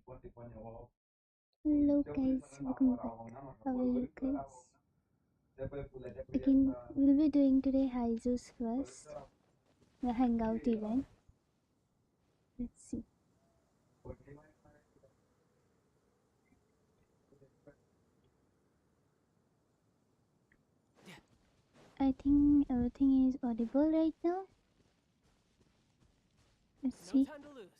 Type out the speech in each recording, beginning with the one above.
Hello guys, welcome back. How are you guys? Again, we'll be doing today Haizu's first the hangout event. Let's see. I think everything is audible right now. Let's No see. time to lose.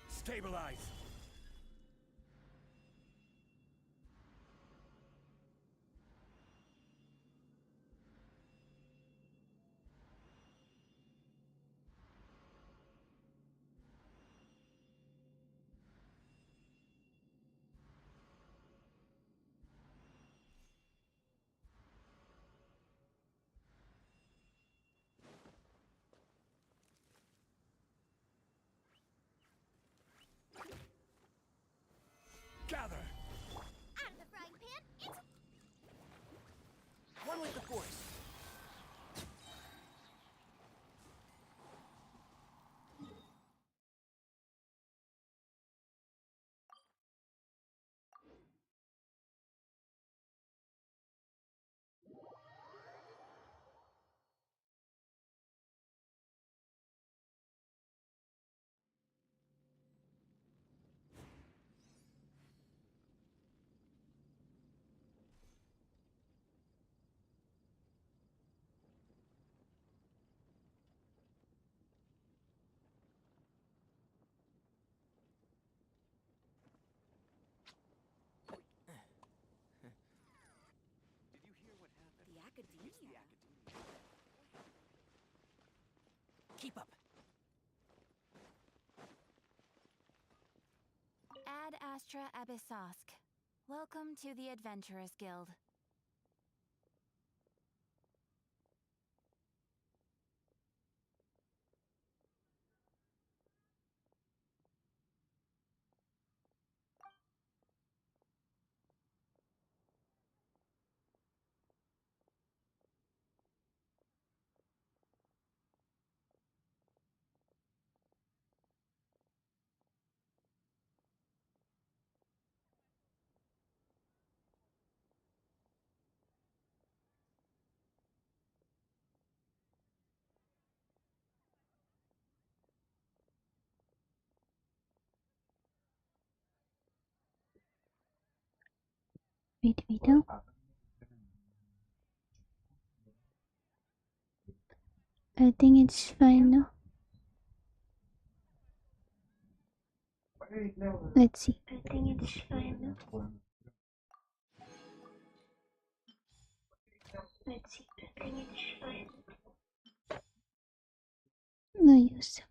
Stabilize. Gather. Out of the frying pan, One with the force. Did you hear what happened? the academia. It's the academia. Keep up. Ad Astra Abyssosk. Welcome to the Adventurers Guild. Wait. Oh. I think it's fine now. Let's see. I think it's fine now. Let's see. I think it's fine. No use.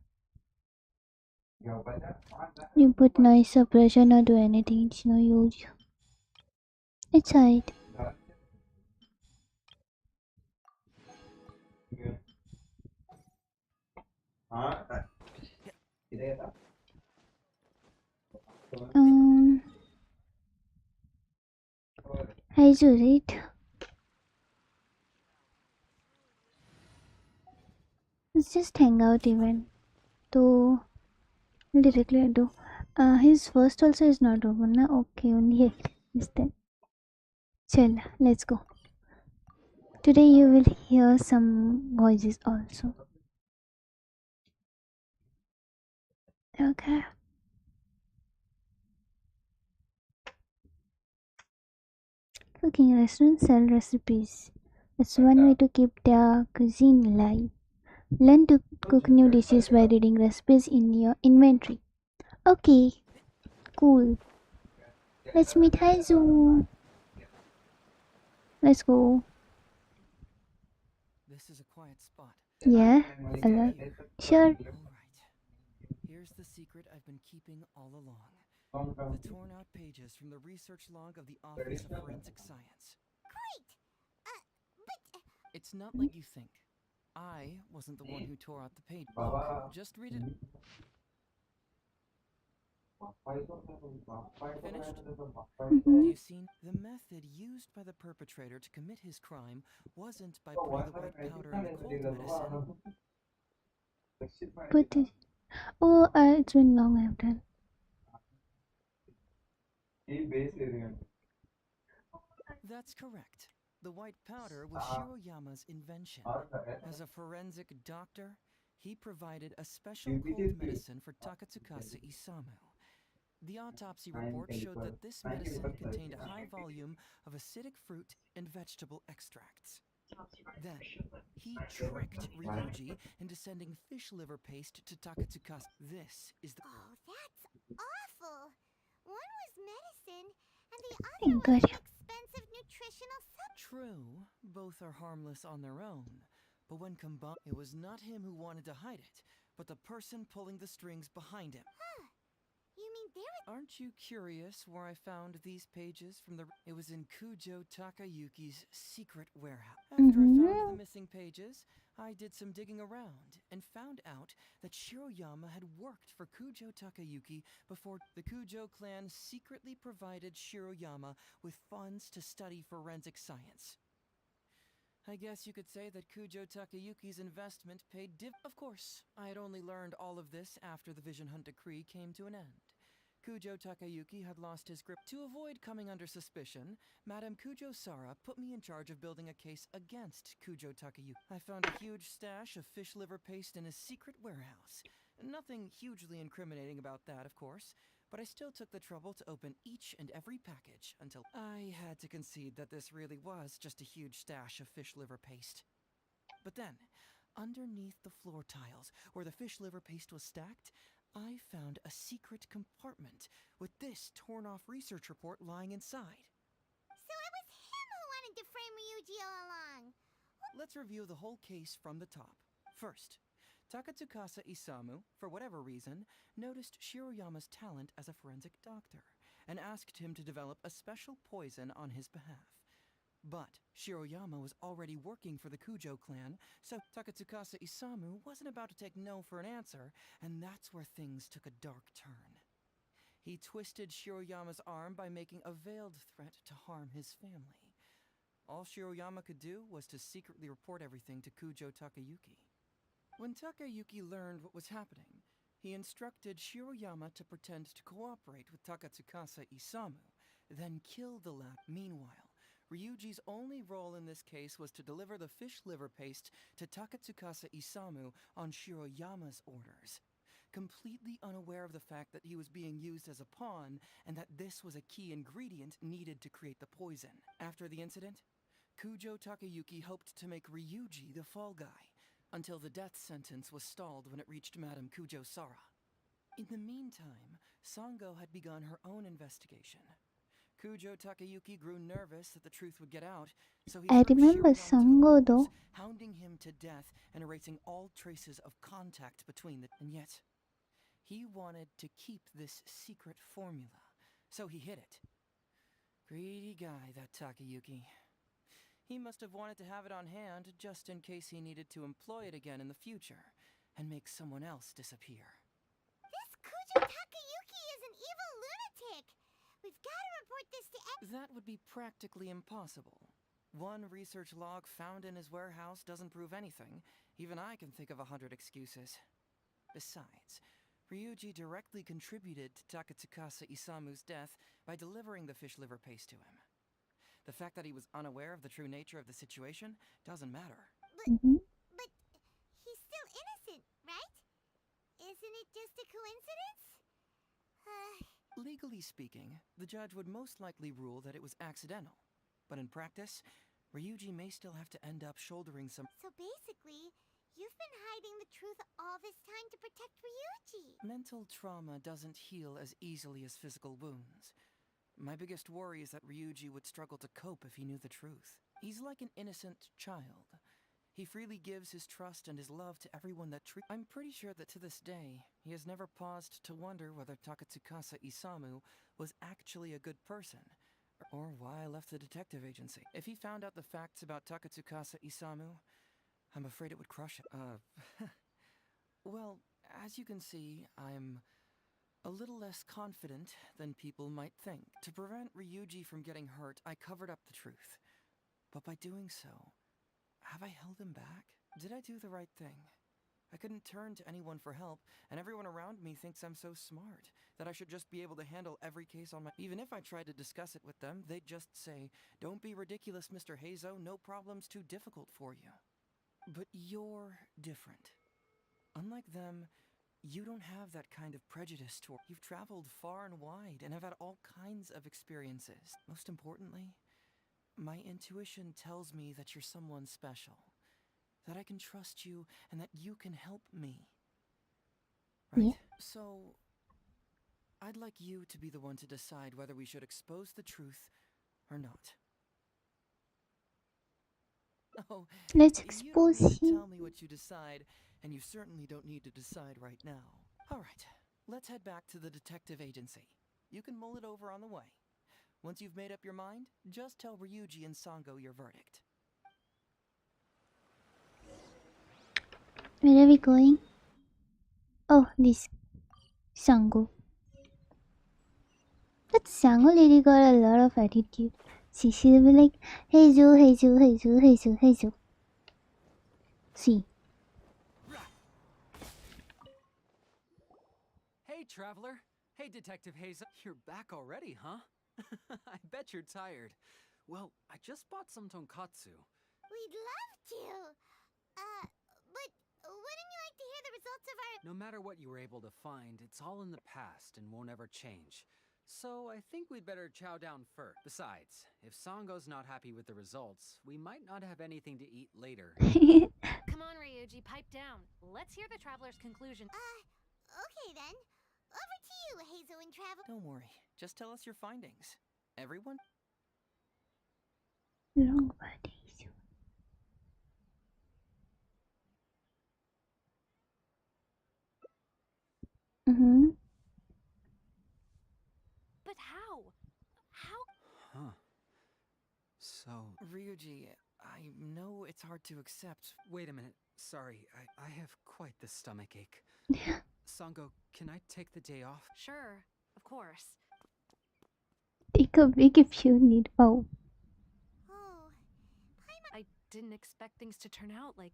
You put noise suppression or do anything, it's no use. It's hide. Haizu, right? It's just hangout event. So directly do. His first also is not open, na? Okay, only is there. Chal, let's go. Today you will hear some voices also. Okay. Cooking restaurants sell recipes. It's one way to keep their cuisine alive. Learn to cook new dishes by reading recipes in your inventory. Okay, cool. Let's meet Haizu. Let's go. This is a quiet spot. Yeah, Let's a start lot. here. Sure. All right. Here's the secret I've been keeping all along. The torn out pages from the research log of the Office of Forensic Science. Great! But It's not like you think. I wasn't the one who tore out the page. Look, just read it. Finished? Do you see? The method used by the perpetrator to commit his crime wasn't by putting the white powder in the cold medicine. Put it. Oh, it's been long I've done. That's correct. The white powder was Shiroyama's invention. As a forensic doctor, he provided a special cold medicine for Takatsukasa Isamu. The autopsy report showed that this medicine contained a high volume of acidic fruit and vegetable extracts. Then, he tricked Ryuji into sending fish liver paste to Takatsukasa. This is the. oh, that's awful. One was medicine, and the other Thank was God. an expensive nutritional True, both are harmless on their own, but when combined, it was not him who wanted to hide it, but the person pulling the strings behind him. Huh. You mean there was. Aren't you curious where I found these pages from the. It was in Kujo Takayuki's secret warehouse. After I found the missing pages, I did some digging around and found out that Shiroyama had worked for Kujo Takayuki before the Kujo clan secretly provided Shiroyama with funds to study forensic science. I guess you could say that Kujo Takayuki's investment paid div. Of course, I had only learned all of this after the Vision Hunt decree came to an end. Kujo Takayuki had lost his grip. To avoid coming under suspicion, Madame Kujo Sara put me in charge of building a case against Kujo Takayuki. I found a huge stash of fish liver paste in his secret warehouse. Nothing hugely incriminating about that, of course, but I still took the trouble to open each and every package until I had to concede that this really was just a huge stash of fish liver paste. But then, underneath the floor tiles, where the fish liver paste was stacked, I found a secret compartment with this torn off research report lying inside. So it was him who wanted to frame Ryuji all along. Let's review the whole case from the top. First, Takatsukasa Isamu, for whatever reason, noticed Shiroyama's talent as a forensic doctor and asked him to develop a special poison on his behalf. But Shiroyama was already working for the Kujo clan, so Takatsukasa Isamu wasn't about to take no for an answer, and that's where things took a dark turn. He twisted Shiroyama's arm by making a veiled threat to harm his family. All Shiroyama could do was to secretly report everything to Kujo Takayuki. When Takayuki learned what was happening, he instructed Shiroyama to pretend to cooperate with Takatsukasa Isamu, then kill the lad. Meanwhile, Ryuji's only role in this case was to deliver the fish liver paste to Takatsukasa Isamu on Shiroyama's orders, completely unaware of the fact that he was being used as a pawn and that this was a key ingredient needed to create the poison. After the incident, Kujo Takayuki hoped to make Ryuji the fall guy, until the death sentence was stalled when it reached Madame Kujo Sara. In the meantime, Sango had begun her own investigation. Kujo Takayuki grew nervous that the truth would get out, so he I threw remember Shiroyama to the Sango wolves, though. hounding him to death and erasing all traces of contact between the. And yet, he wanted to keep this secret formula, so he hid it. Greedy guy, that Takayuki. He must have wanted to have it on hand just in case he needed to employ it again in the future and make someone else disappear. This Kujo Takayuki is an evil lunatic. We've got to report this to. That would be practically impossible. One research log found in his warehouse doesn't prove anything. Even I can think of 100 excuses. Besides, Ryuji directly contributed to Takatsukasa Isamu's death by delivering the fish liver paste to him. The fact that he was unaware of the true nature of the situation doesn't matter. Mhm. But he's still innocent, right? Isn't it just a coincidence? Legally speaking, the judge would most likely rule that it was accidental. But in practice, Ryuji may still have to end up shouldering some. So basically, you've been hiding the truth all this time to protect Ryuji. Mental trauma doesn't heal as easily as physical wounds. My biggest worry is that Ryuji would struggle to cope if he knew the truth. He's like an innocent child. He freely gives his trust and his love to everyone that treats. I'm pretty sure that to this day, he has never paused to wonder whether Takatsukasa Isamu was actually a good person, or why I left the detective agency. If he found out the facts about Takatsukasa Isamu, I'm afraid it would crush him. Well, as you can see, I'm a little less confident than people might think. To prevent Ryuji from getting hurt, I covered up the truth. But by doing so, have I held him back? Did I do the right thing? I couldn't turn to anyone for help, and everyone around me thinks I'm so smart, that I should just be able to handle every case on my... Even if I tried to discuss it with them, they'd just say, "Don't be ridiculous, Mr. Hazo, no problem's too difficult for you." But you're different. Unlike them, you don't have that kind of prejudice toward... You've traveled far and wide and have had all kinds of experiences. Most importantly, my intuition tells me that you're someone special, that I can trust you and that you can help me. Right? Yeah. So, I'd like you to be the one to decide whether we should expose the truth or not. Oh, Let's you don't expose need to him. tell me what you decide, and you certainly don't need to decide right now. All right, let's head back to the detective agency. You can mull it over on the way. Once you've made up your mind, just tell Ryuji and Sango your verdict. Where are we going? Oh, this Sango. That Sango lady got a lot of attitude. She'll be like, "Hey Joe, hey Joe, hey Joe, hey Joe, hey Joe." See. Hey, Traveler. Hey, Detective Hazel. You're back already, huh? I bet you're tired. Well, I just bought some tonkatsu. We'd love to. But wouldn't you like to hear the results of our... No matter what you were able to find, it's all in the past and won't ever change. So I think we'd better chow down first. Besides, if Sango's not happy with the results, we might not have anything to eat later. Come on, Ryuji, pipe down. Let's hear the traveler's conclusion. Okay then. Over to you, Hazel and Travel. Don't worry, just tell us your findings. Everyone? Wrong body. Mm-hmm. But how? How? Huh. So... Ryuji, I know it's hard to accept. Wait a minute. Sorry, I have quite the stomach ache. Sango, can I take the day off? Sure, of course. Take a break if you need. Oh. Oh, I didn't expect things to turn out like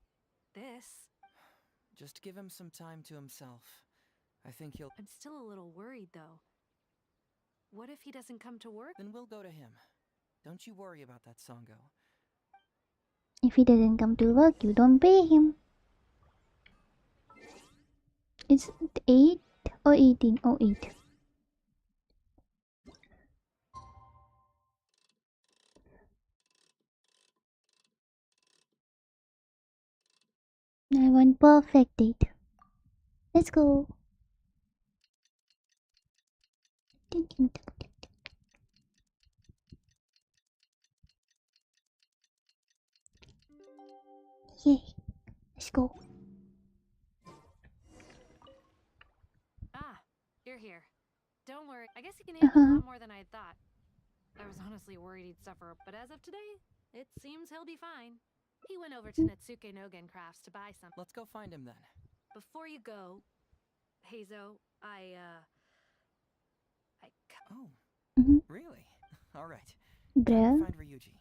this. Just give him some time to himself. I think he'll... I'm still a little worried, though. What if he doesn't come to work? Then we'll go to him. Don't you worry about that, Sango. If he doesn't come to work, you don't pay him. It's 8 or 18? Oh, 8. I want perfect date. Let's go. Yay. Let's go. Ah, you're here. Don't worry. I guess he can handle a lot more than I had thought. I was honestly worried he'd suffer, but as of today, it seems he'll be fine. He went over to Natsuke Nogen Crafts to buy some. Let's go find him then. Before you go, Hazo, Oh, Mm-hmm. really? All right. Time to Bruh. find Ryuji.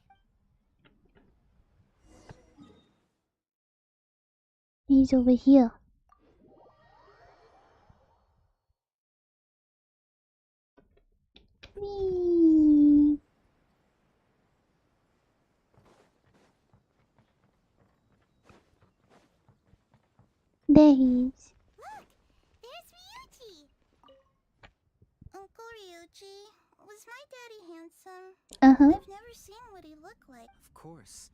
He's over here. Whee! There he is. look! There's Ryuji! Uncle Ryuji, was my daddy handsome? Uh-huh. I've never seen what he looked like. Of course.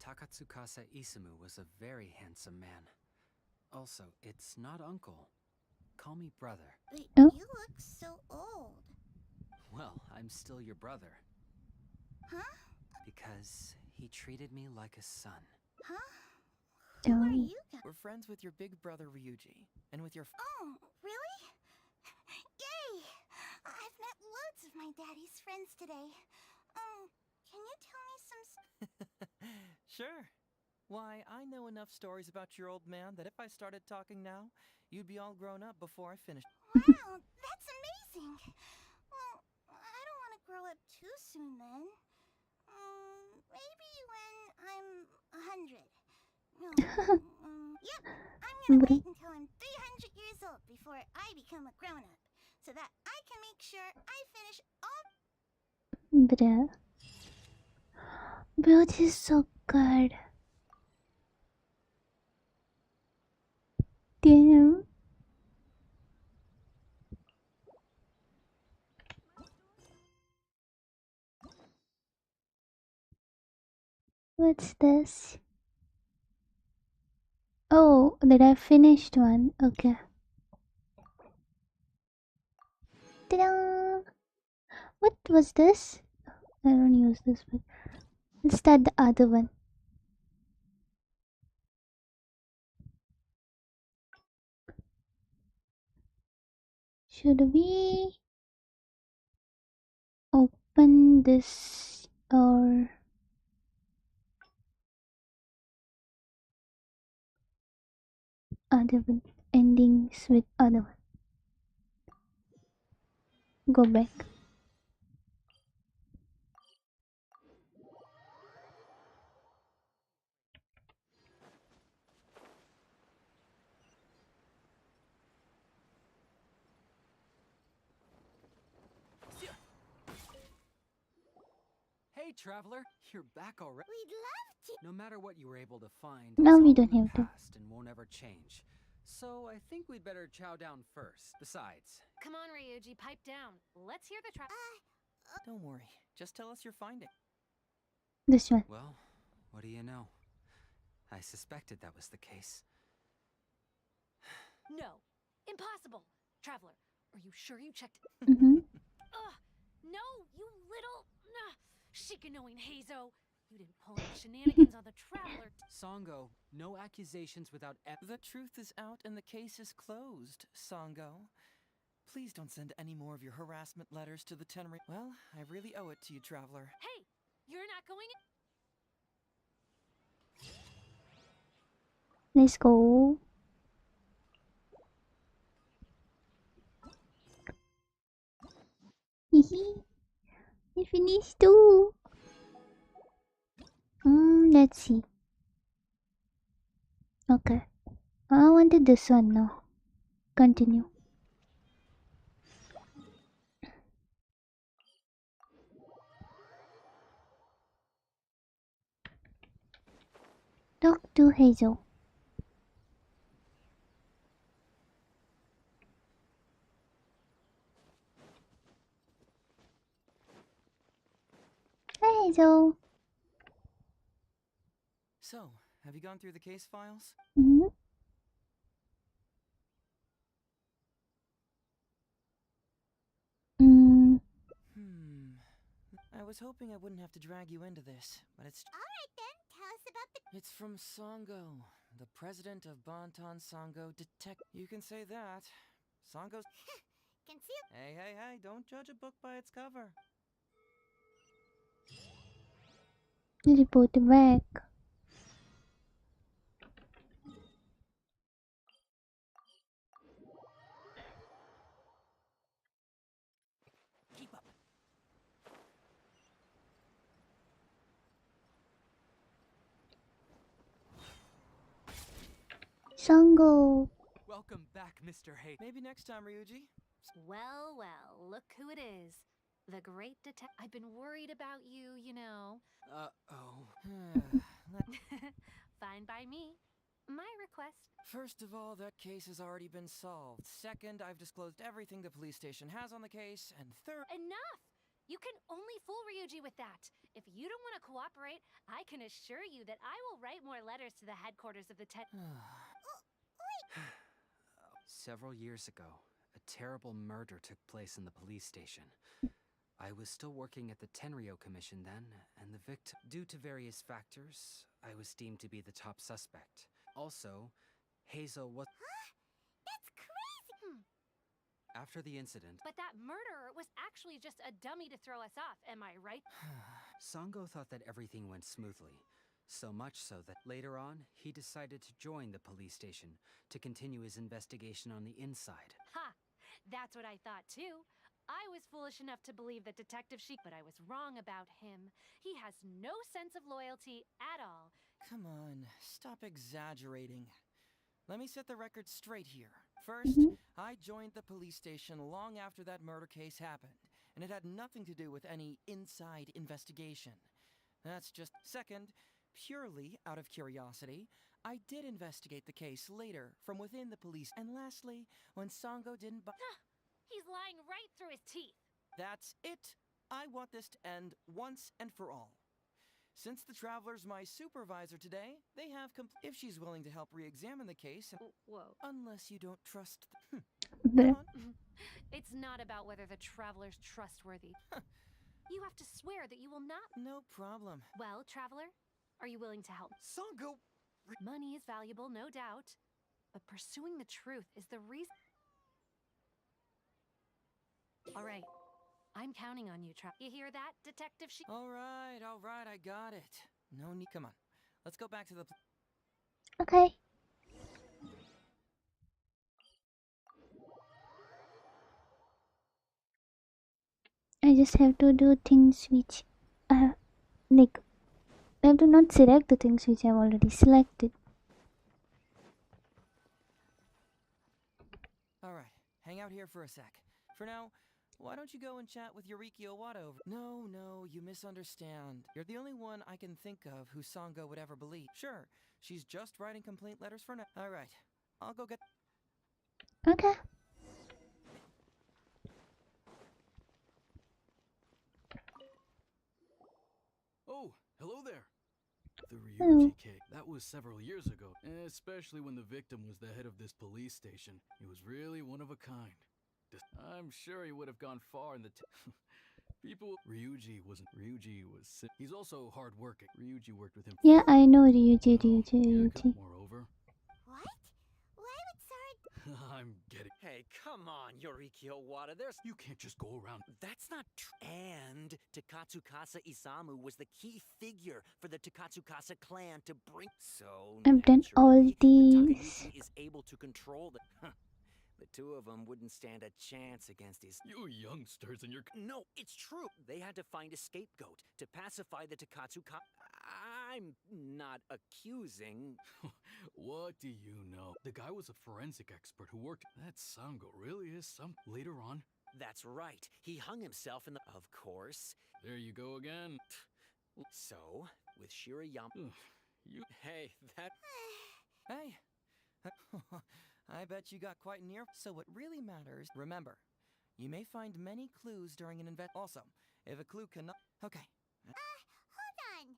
Takatsukasa Isamu was a very handsome man. Also, it's not uncle. Call me brother. But Oh. you look so old. Well, I'm still your brother. Huh? Because he treated me like a son. Huh? Who are Oh. you guys? We're friends with your big brother Ryuji, and with your Oh, really? Yay! I've met loads of my daddy's friends today. Can you tell me some Sure. Why, I know enough stories about your old man that if I started talking now, you'd be all grown up before I finished. Wow, that's amazing. Well, I don't want to grow up too soon then. Maybe when I'm 100. No. Yep, I'm gonna Bruh. wait until I'm 300 years old before I become a grown-up, so that I can make sure I finish all. Bruh. Bro, this is so good. Damn. What's this? Oh, did I finished one? Okay. Ta-da! What was this? I don't use this one. Let's start the other one. Should we open this or other one? Endings with other one. Go back. Hey, traveler, you're back already. We'd love to. No matter what you were able to find, Now it's we all in don't the have to. past and won't ever change. So I think we'd better chow down first. Besides, Come on, Ryuji, pipe down. Let's hear the trap. Don't worry, just tell us your finding. This one. well, what do you know? I suspected that was the case. No, impossible. Traveler, are you sure you checked? Mm-hmm. Ugh, no, you little chicken-knowing Hazo. You didn't pull any shenanigans on the traveler. Songo, no accusations without The truth is out and the case is closed, Sango. Please don't send any more of your harassment letters to the Tenri. Well, I really owe it to you, traveler. Hey, you're not going. Let's go. Hehe. I finished too. Let's see. Okay. I wanted this one now. Continue. Talk to Hazel. Hi, Hazel. So, have you gone through the case files? Mm-hmm. Mm, Hmm. I was hoping I wouldn't have to drag you into this, but it's Alright then, tell us about the. it's from Sango, the president of Bantan Sango Detect. You can say that. Sango's. Can see. Hey, don't judge a book by its cover. report back. Keep up. Sango. Welcome back, Mr. Hay. Maybe next time, Ryuji. Well, well, look who it is. The great detective. I've been worried about you, you know. Uh-oh. Fine by me. My request. First of all, that case has already been solved. Second, I've disclosed everything the police station has on the case. And third. Enough! You can only fool Ryuji with that. If you don't want to cooperate, I can assure you that I will write more letters to the headquarters of the Several years ago, a terrible murder took place in the police station. I was still working at the Tenryo Commission then, and the victim. Due to various factors, I was deemed to be the top suspect. Also, Hazel was. That's crazy! After the incident, But that murderer was actually just a dummy to throw us off, am I right? Sango thought that everything went smoothly. So much so that later on, he decided to join the police station to continue his investigation on the inside. Ha! That's what I thought too. I was foolish enough to believe that Detective Sheik, but I was wrong about him. He has no sense of loyalty at all. Come on, stop exaggerating. Let me set the record straight here. First, Mm-hmm. I joined the police station long after that murder case happened, and it had nothing to do with any inside investigation. That's just. Second, purely out of curiosity, I did investigate the case later from within the police. And lastly, when Sango didn't He's lying right through his teeth. That's it. I want this to end once and for all. Since the Traveler's my supervisor today, they have if she's willing to help re-examine the case. Whoa. Unless you don't trust Bruh. Come on. It's not about whether the Traveler's trustworthy. You have to swear that you will not. No problem. Well, Traveler, are you willing to help? Sango! Money is valuable, no doubt. But pursuing the truth is the reason. All right. I'm counting on you, You hear that, Detective Sheik? All right, I got it. No need. Come on. Let's go back to the. Okay. I just have to do things which like I have to not select the things which I've already selected. All right, hang out here for a sec. For now, why don't you go and chat with Yuriki Owada over? No, you misunderstand. You're the only one I can think of who Sango would ever believe. Sure, she's just writing complaint letters for now. All right, I'll go get. Okay. Oh, hello there. The Hello. Ryuji case. That was several years ago, especially when the victim was the head of this police station. He was really one of a kind. I'm sure he would have gone far in the people. Ryuji was. He's also hardworking. Ryuji worked with him. Yeah, I know Ryuji. Moreover, What? Why would Sara... I'm getting. Hey, come on, Yoriki Owada, You can't just go around. That's not true. And Takatsukasa Isamu was the key figure for the Takatsukasa clan to bring. So I've done all naturally, the these. Takayuki is able to control the. The two of them wouldn't stand a chance against his. You youngsters and your. No, it's true. They had to find a scapegoat to pacify the Takatsuka. I'm not accusing. What do you know? The guy was a forensic expert who worked. That Sango really is some. Later on. That's right. He hung himself in the. Of course. There you go again. So, with Shirayama. You. Hey, that. Hey. I bet you got quite near. So what really matters, remember, you may find many clues during an Also, if a clue cannot. Okay. hold on.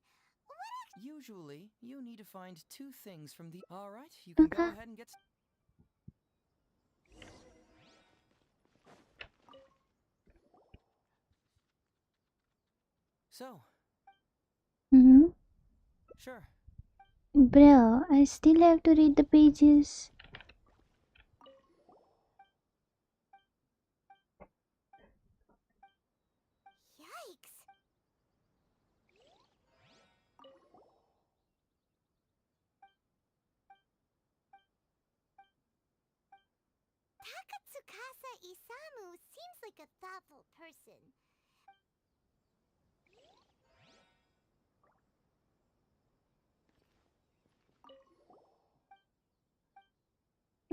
Usually, you need to find two things from the. All right, you can go Okay. ahead and get. So, Mm-hmm. sure. Bro, I still have to read the pages. Yikes. Takatsukasa Isamu seems like a thoughtful person.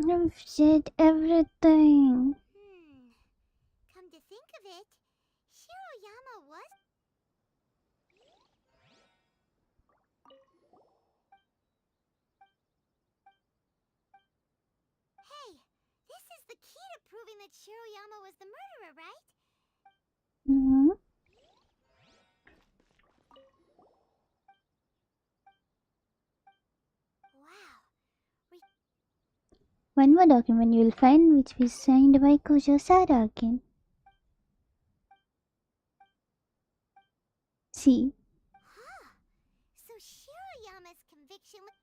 I've said everything. Come to think of it, Shiroyama was... Hey, this is the key to proving that Shiroyama was the murderer, right? Mm-hmm. Wow. One more document you will find which was signed by Kojo Sara again. See, Huh. So Shiroyama's conviction was...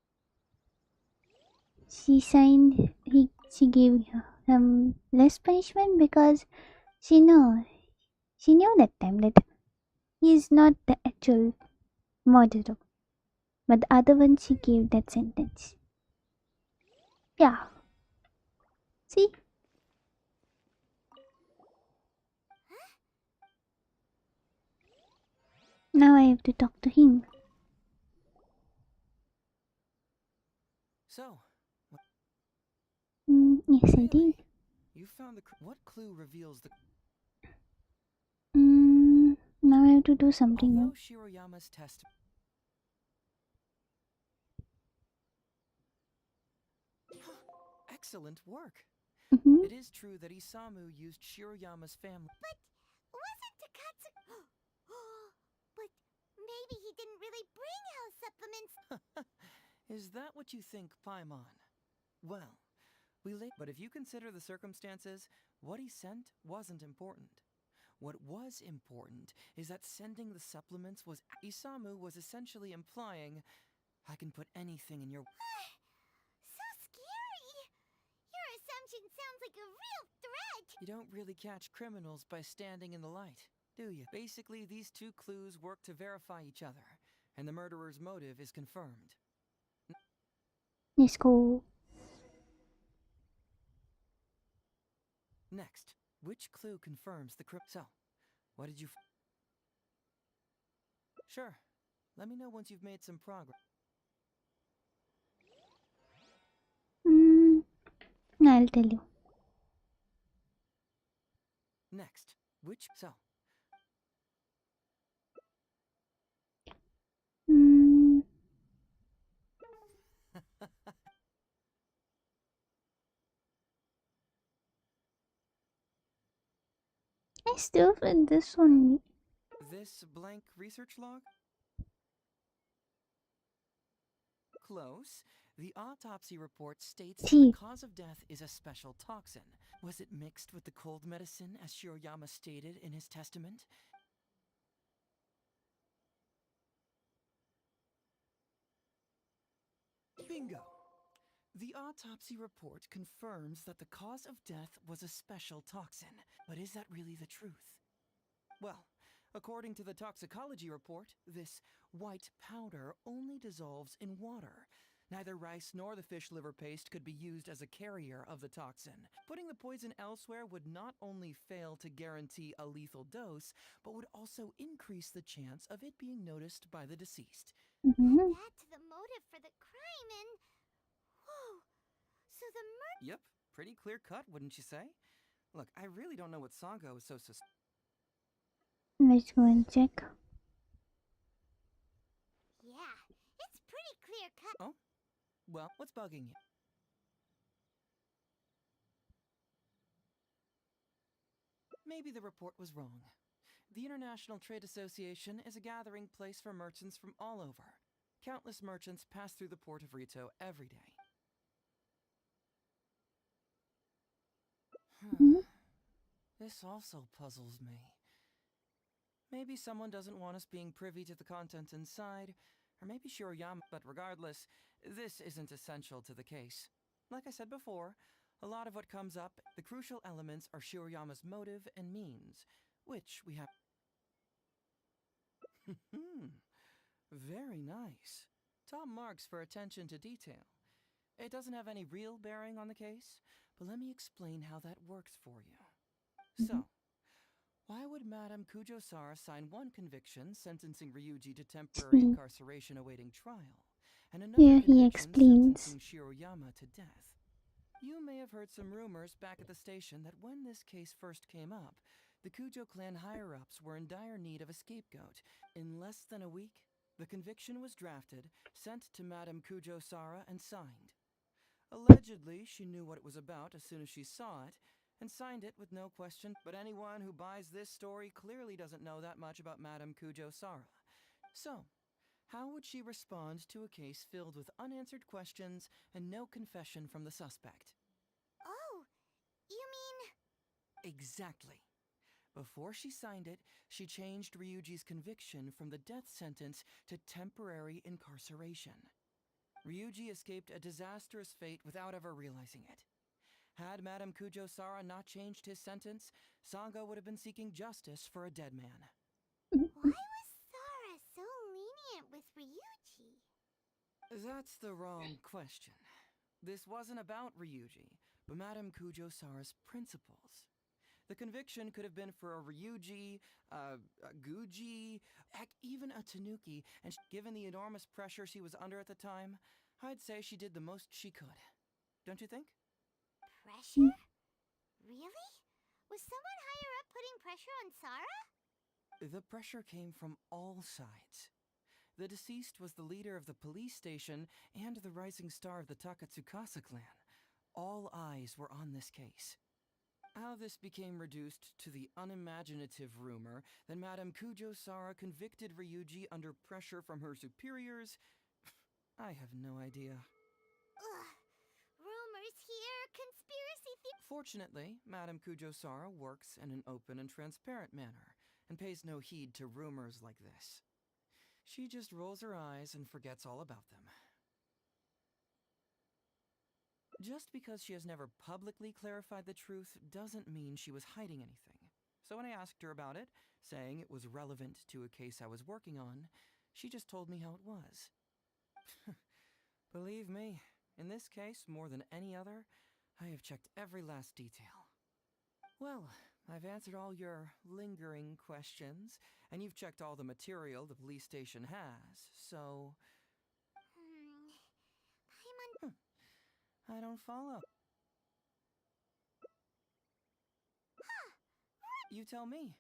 she signed. She gave him less punishment because she know she knew that time that he is not the actual murderer, but the other one she gave that sentence. Yeah. See, now I have to talk to him. So, Yes, I really? did. You found the. What clue reveals the. Now I have to do something Although new. Shiroyama's test. Excellent work! Mm-hmm. It is true that Isamu used Shiroyama's family. But wasn't Takatsu... but maybe he didn't really bring health supplements. Is that what you think, Paimon? Well, but if you consider the circumstances, what he sent wasn't important. What was important is that sending the supplements was Isamu was essentially implying, I can put anything in your. So scary! Your assumption sounds like a real threat! You don't really catch criminals by standing in the light, do you? Basically, these two clues work to verify each other, and the murderer's motive is confirmed. Let's go. Next, which clue confirms the So, what did you Sure. Let me know once you've made some progress. Mm, I'll tell you. Next, which Mm, I still with this only. this blank research log? Close. The autopsy report states that the See, cause of death is a special toxin. Was it mixed with the cold medicine, as Shiroyama stated in his testament? Bingo! The autopsy report confirms that the cause of death was a special toxin. But is that really the truth? Well, according to the toxicology report, this white powder only dissolves in water. Neither rice nor the fish liver paste could be used as a carrier of the toxin. Putting the poison elsewhere would not only fail to guarantee a lethal dose, but would also increase the chance of it being noticed by the deceased. Add mm-hmm. that to the motive for the crime and... Whoa! So the Yep, pretty clear cut, wouldn't you say? Look, I really don't know what Sango is so Let's go and check. Yeah, it's pretty clear cut. Oh? Well, what's bugging you? Maybe the report was wrong. The International Trade Association is a gathering place for merchants from all over. Countless merchants pass through the port of Rito every day. Mhm. This also puzzles me. Maybe someone doesn't want us being privy to the contents inside, or maybe Shiroyama, but regardless, this isn't essential to the case. Like I said before, a lot of what comes up, the crucial elements are Shiroyama's motive and means, which we have. Very nice. Top marks for attention to detail. It doesn't have any real bearing on the case, but let me explain how that works for you. So, why would Madame Kujo-Sara sign one conviction sentencing Ryuji to temporary See, incarceration awaiting trial, and another here he conviction explains. sentencing Shiroyama to death? You may have heard some rumors back at the station that when this case first came up, the Kujo clan higher-ups were in dire need of a scapegoat. In less than a week, the conviction was drafted, sent to Madame Kujo-Sara, and signed. Allegedly, she knew what it was about as soon as she saw it, and signed it with no question. But anyone who buys this story clearly doesn't know that much about Madame Kujo-Sara. So, how would she respond to a case filled with unanswered questions and no confession from the suspect? Oh, you mean... Exactly. Before she signed it, she changed Ryuji's conviction from the death sentence to temporary incarceration. Ryuji escaped a disastrous fate without ever realizing it. Had Madame Kujo-Sara not changed his sentence, Sango would have been seeking justice for a dead man. Why was Sara so lenient with Ryuji? That's the wrong question. This wasn't about Ryuji, but Madame Kujo-Sara's principles. The conviction could have been for a Ryuji, a Guji, heck, even a Tanuki, and given the enormous pressure she was under at the time, I'd say she did the most she could. Don't you think? Pressure? Really? Was someone higher up putting pressure on Sara? The pressure came from all sides. The deceased was the leader of the police station and the rising star of the Takatsukasa clan. All eyes were on this case. How this became reduced to the unimaginative rumor that Madame Kujo-Sara convicted Ryuji under pressure from her superiors, I have no idea. Ugh. Rumors here, conspiracy theories. Fortunately, Madame Kujo-Sara works in an open and transparent manner and pays no heed to rumors like this. She just rolls her eyes and forgets all about them. Just because she has never publicly clarified the truth doesn't mean she was hiding anything. So when I asked her about it, saying it was relevant to a case I was working on, she just told me how it was. Believe me, in this case, more than any other, I have checked every last detail. Well, I've answered all your lingering questions, and you've checked all the material the police station has, so... I don't follow. You tell me.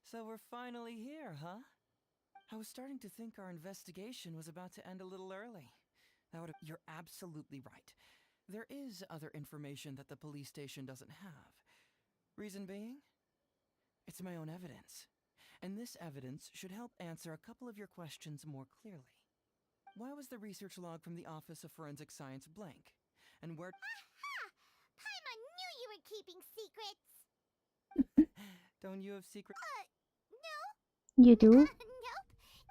So we're finally here, huh? I was starting to think our investigation was about to end a little early. You're absolutely right. There is other information that the police station doesn't have. Reason being? It's my own evidence. And this evidence should help answer a couple of your questions more clearly. Why was the research log from the Office of Forensic Science blank? And where... Aha! Paimon knew you were keeping secrets! Don't you have secret... No. You do? Nope.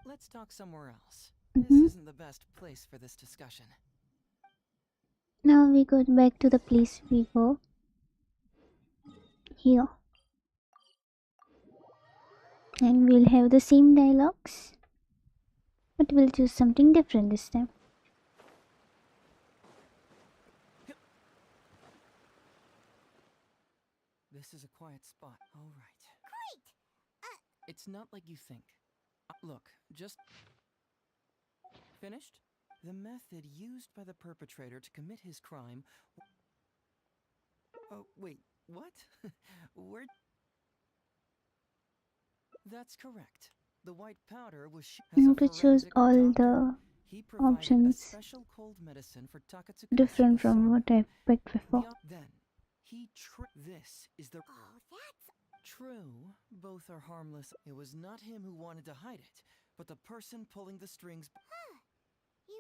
Let's talk somewhere else. Mhm. This isn't the best place for this discussion. Now we go back to the place we go. Here. And we'll have the same dialogues. But we'll choose something different this time. This is a quiet spot. All right. Great! It's not like you think. Look, just... Finished? The method used by the perpetrator to commit his crime... Oh, wait, what? Where... That's correct. The white powder was... You As a have to choose forensic all doctor, the he provided options a special cold medicine for Takatsuka. different from what I picked before. Then, this is the... Oh, that's... True, both are harmless. It was not him who wanted to hide it, but the person pulling the strings.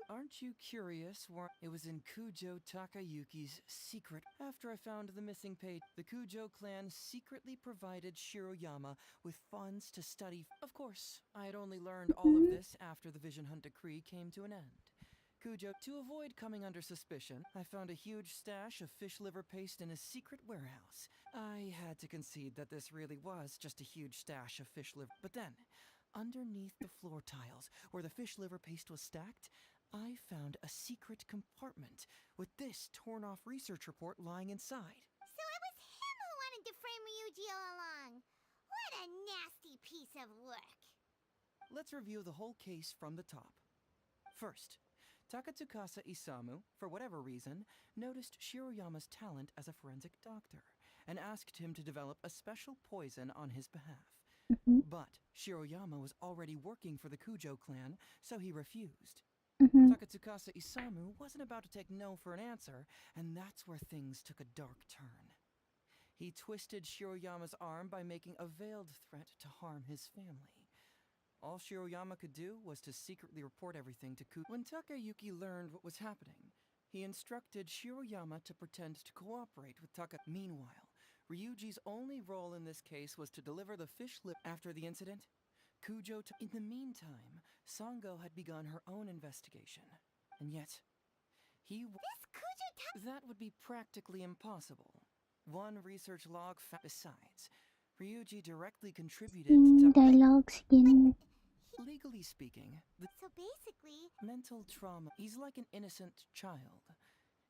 Aren't you curious why it was in Kujo Takayuki's secret? After I found the missing page, the Kujo clan secretly provided Shiroyama with funds to study. Of course, I had only learned all of this after the Vision Hunt decree came to an end. Kujo, to avoid coming under suspicion, I found a huge stash of fish liver paste in his secret warehouse. I had to concede that this really was just a huge stash of fish liver. But then, underneath the floor tiles, where the fish liver paste was stacked, I found a secret compartment with this torn-off research report lying inside. So it was him who wanted to frame Ryuji all along. What a nasty piece of work. Let's review the whole case from the top. First, Takatsukasa Isamu, for whatever reason, noticed Shiroyama's talent as a forensic doctor and asked him to develop a special poison on his behalf. Mhm. But Shiroyama was already working for the Kujo clan, so he refused. Mhm. Takatsukasa Isamu wasn't about to take no for an answer, and that's where things took a dark turn. He twisted Shiroyama's arm by making a veiled threat to harm his family. All Shiroyama could do was to secretly report everything to Kujo. When Takayuki learned what was happening, he instructed Shiroyama to pretend to cooperate with Taka. Meanwhile, Ryuji's only role in this case was to deliver the fish lip. After the incident, in the meantime, Sango had begun her own investigation. And yet, that would be practically impossible. One research log besides, Ryuji directly contributed to Dialogues again. legally speaking, So basically, mental trauma. He's like an innocent child.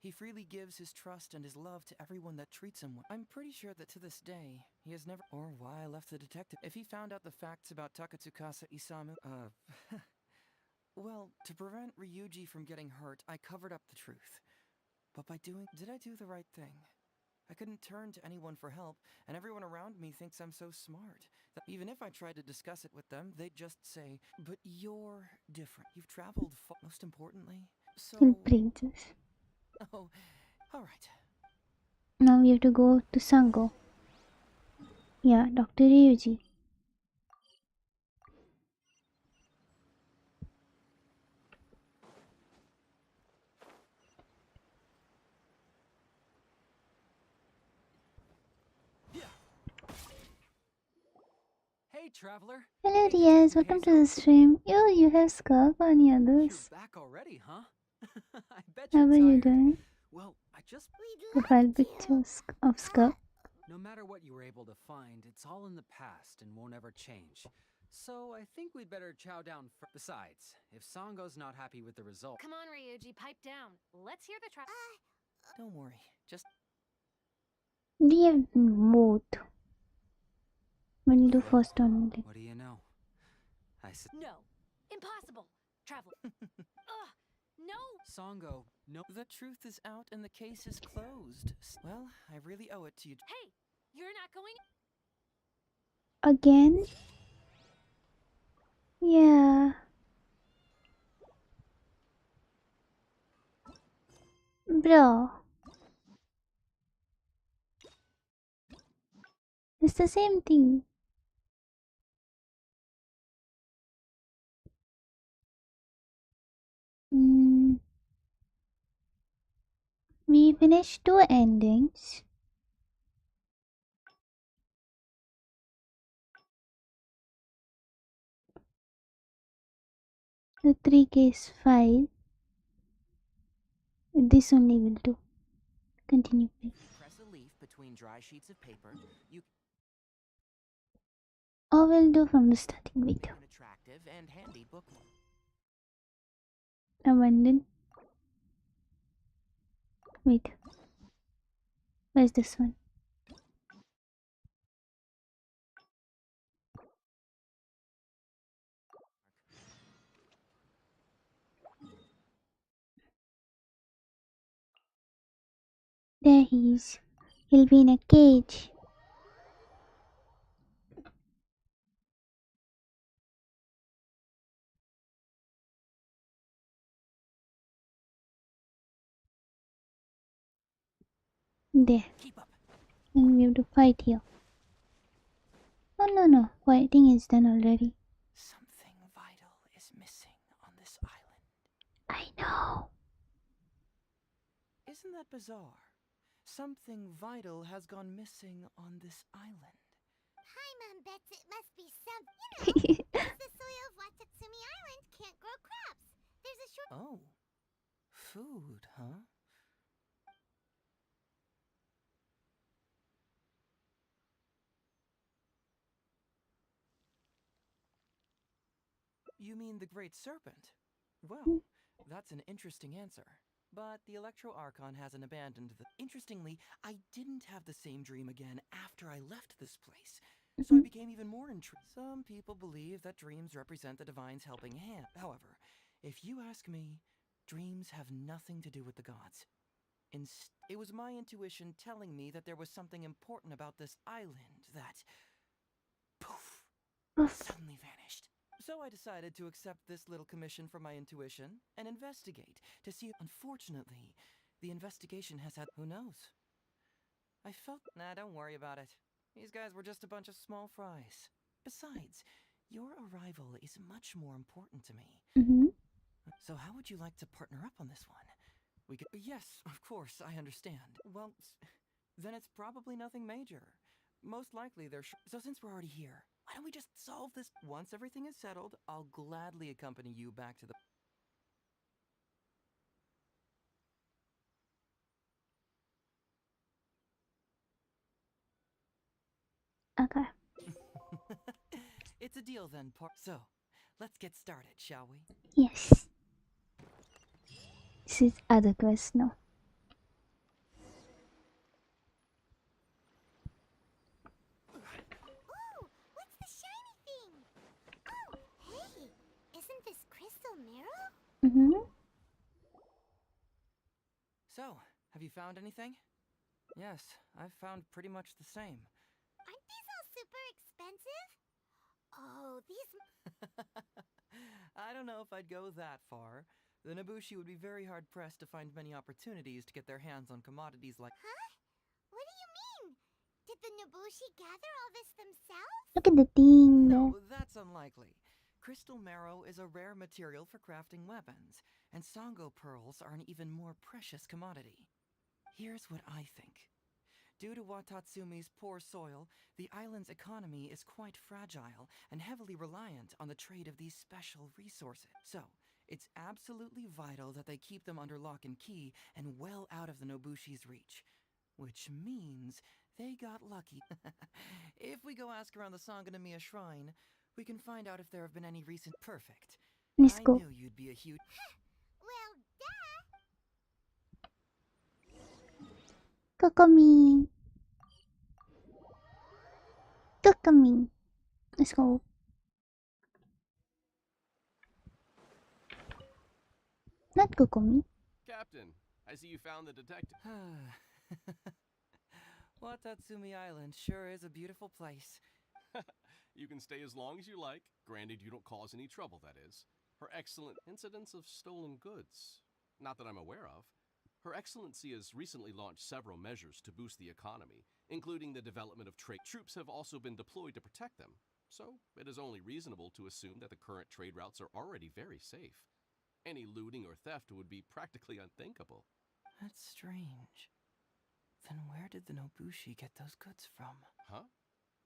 He freely gives his trust and his love to everyone that treats him well. I'm pretty sure that to this day, he has never. Or why I left the detective. If he found out the facts about Takatsukasa Isamu, well, to prevent Ryuji from getting hurt, I covered up the truth. But did I do the right thing? I couldn't turn to anyone for help, and everyone around me thinks I'm so smart that even if I tried to discuss it with them, they'd just say, "But you're different. You've traveled far." Most importantly, so. Princess. Oh, all right. Now we have to go to Sango. Yeah, Dr. Ryuji. Hey, traveler. Hello, Hey, Diaz. Detective Welcome to Hazel. the stream. Yo, you have scarf on your You're others. back already, huh? I bet How you're are you tired. doing? Well, I just... we'd Profile love to. pictures of scarf. No matter what you were able to find, it's all in the past and won't ever change. So I think we'd better chow down first. Besides, if Sango's not happy with the result... Come on, Ryuji, pipe down. Let's hear the track. Don't worry. Just We have both. We'll do first one only. What do you know? I said... No. Impossible. Travel. Ugh. No. Sango, no... the truth is out and the case is closed. Well, I really owe it to you. Hey, you're not going. Again? Yeah. Bro. It's the same thing. We finished 2 endings. The 3 case file. This only will do. Continue, please. Press a leaf between dry sheets of paper. You Or we'll do from the starting make video. an attractive and handy bookmark. Abandon. Wait. Where's this one? There he is. He'll be in a cage. There. Keep up. And we have to fight here. Oh no, fighting is done already. Something vital is missing on this island. I know. Isn't that bizarre? Something vital has gone missing on this island. Paimon bets it must be some, because the soil of Watatsumi Island can't grow crops. There's a short. Oh. Food, huh? You mean the Great Serpent? Well, that's an interesting answer. But the Electro Archon hasn't abandoned the. Interestingly, I didn't have the same dream again after I left this place. So I became even more intrigued. Some people believe that dreams represent the divine's helping hand. However, if you ask me, dreams have nothing to do with the gods. It was my intuition telling me that there was something important about this island that, poof, suddenly vanished. So I decided to accept this little commission from my intuition and investigate to see. Unfortunately, the investigation has had. Who knows? I felt. Nah, don't worry about it. These guys were just a bunch of small fries. Besides, your arrival is much more important to me. Mm-hmm. So how would you like to partner up on this one? We could. Yes, of course, I understand. Well, then it's probably nothing major. Most likely they're. So since we're already here, why don't we just solve this? Once everything is settled, I'll gladly accompany you back to the. Okay. It's a deal then, So, let's get started, shall we? Yes. This is other quest now. Ooh, what's the shiny thing? Oh, hey, isn't this Crystal Mirror? Mm-hmm. So, have you found anything? Yes, I've found pretty much the same. Aren't these all super expensive? Oh, these. I don't know if I'd go that far. The Nobushi would be very hard pressed to find many opportunities to get their hands on commodities like. Huh? What do you mean? Did the Nobushi gather all this themselves? Look at the thing there. No, that's unlikely. Crystal marrow is a rare material for crafting weapons, and Sango pearls are an even more precious commodity. Here's what I think. Due to Watatsumi's poor soil, the island's economy is quite fragile and heavily reliant on the trade of these special resources. So, it's absolutely vital that they keep them under lock and key and well out of the Nobushi's reach. Which means they got lucky. If we go ask around the Sangonomiya shrine, we can find out if there have been any recent. Perfect. Let's I go. knew you'd be a huge. Well, duh. Kokomi. Kokomi. Let's go. Not Kokomi. Captain, I see you found the detective. Watatsumi Island sure is a beautiful place. You can stay as long as you like, granted you don't cause any trouble, that is. Her excellent incidents of stolen goods. Not that I'm aware of. Her Excellency has recently launched several measures to boost the economy, including the development of trade. Troops have also been deployed to protect them, so it is only reasonable to assume that the current trade routes are already very safe. Any looting or theft would be practically unthinkable. That's strange. Then where did the Nobushi get those goods from? Huh?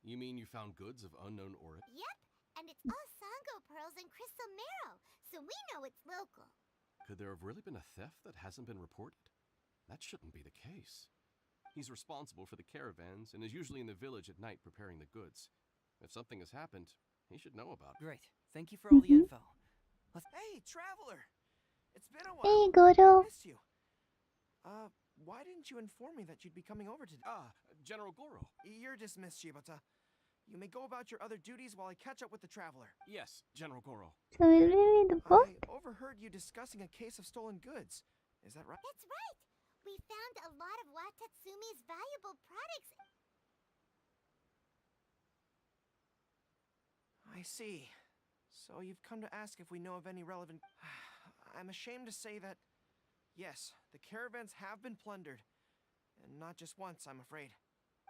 You mean you found goods of unknown origin? Yep, and it's all Sango pearls and Crystal Marrow, so we know it's local. Could there have really been a theft that hasn't been reported? That shouldn't be the case. He's responsible for the caravans and is usually in the village at night preparing the goods. If something has happened, he should know about it. Great. Thank you for all the info. Hey, traveler! It's been a while. Hey, Goro. I missed you. Why didn't you inform me that you'd be coming over today? General Goro. You're dismissed, Shibata. You may go about your other duties while I catch up with the traveler. Yes, General Goro. So we'll read the book? I overheard you discussing a case of stolen goods. Is that right? That's right. We found a lot of Watatsumi's valuable products. I see. So you've come to ask if we know of any relevant... I'm ashamed to say that... Yes, the caravans have been plundered. And not just once, I'm afraid.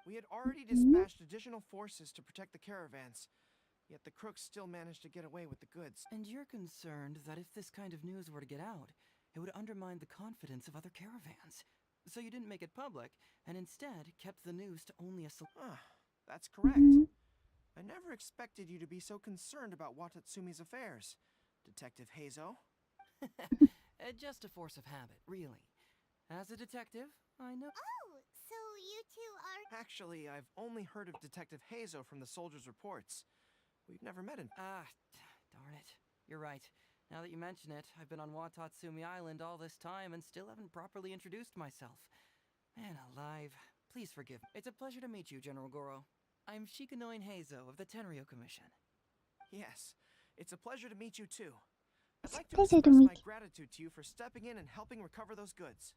We had already dispatched additional forces to protect the caravans, yet the crooks still managed to get away with the goods. And you're concerned that if this kind of news were to get out, it would undermine the confidence of other caravans. So you didn't make it public, and instead kept the news to only a That's correct. Mhm. I never expected you to be so concerned about Watatsumi's affairs, Detective Heizo. Just a force of habit, really. As a detective, I know. Oh, so you two are... Actually, I've only heard of Detective Heizo from the soldiers' reports. We've never met in... Darn it. You're right. Now that you mention it, I've been on Watatsumi Island all this time and still haven't properly introduced myself. Man alive. Please forgive me. It's a pleasure to meet you, General Goro. I'm Shikanoin Heizo of the Tenryo Commission. Yes, it's a pleasure to meet you too. I'd like to Pleasure to express meet my you. gratitude to you for stepping in and helping recover those goods.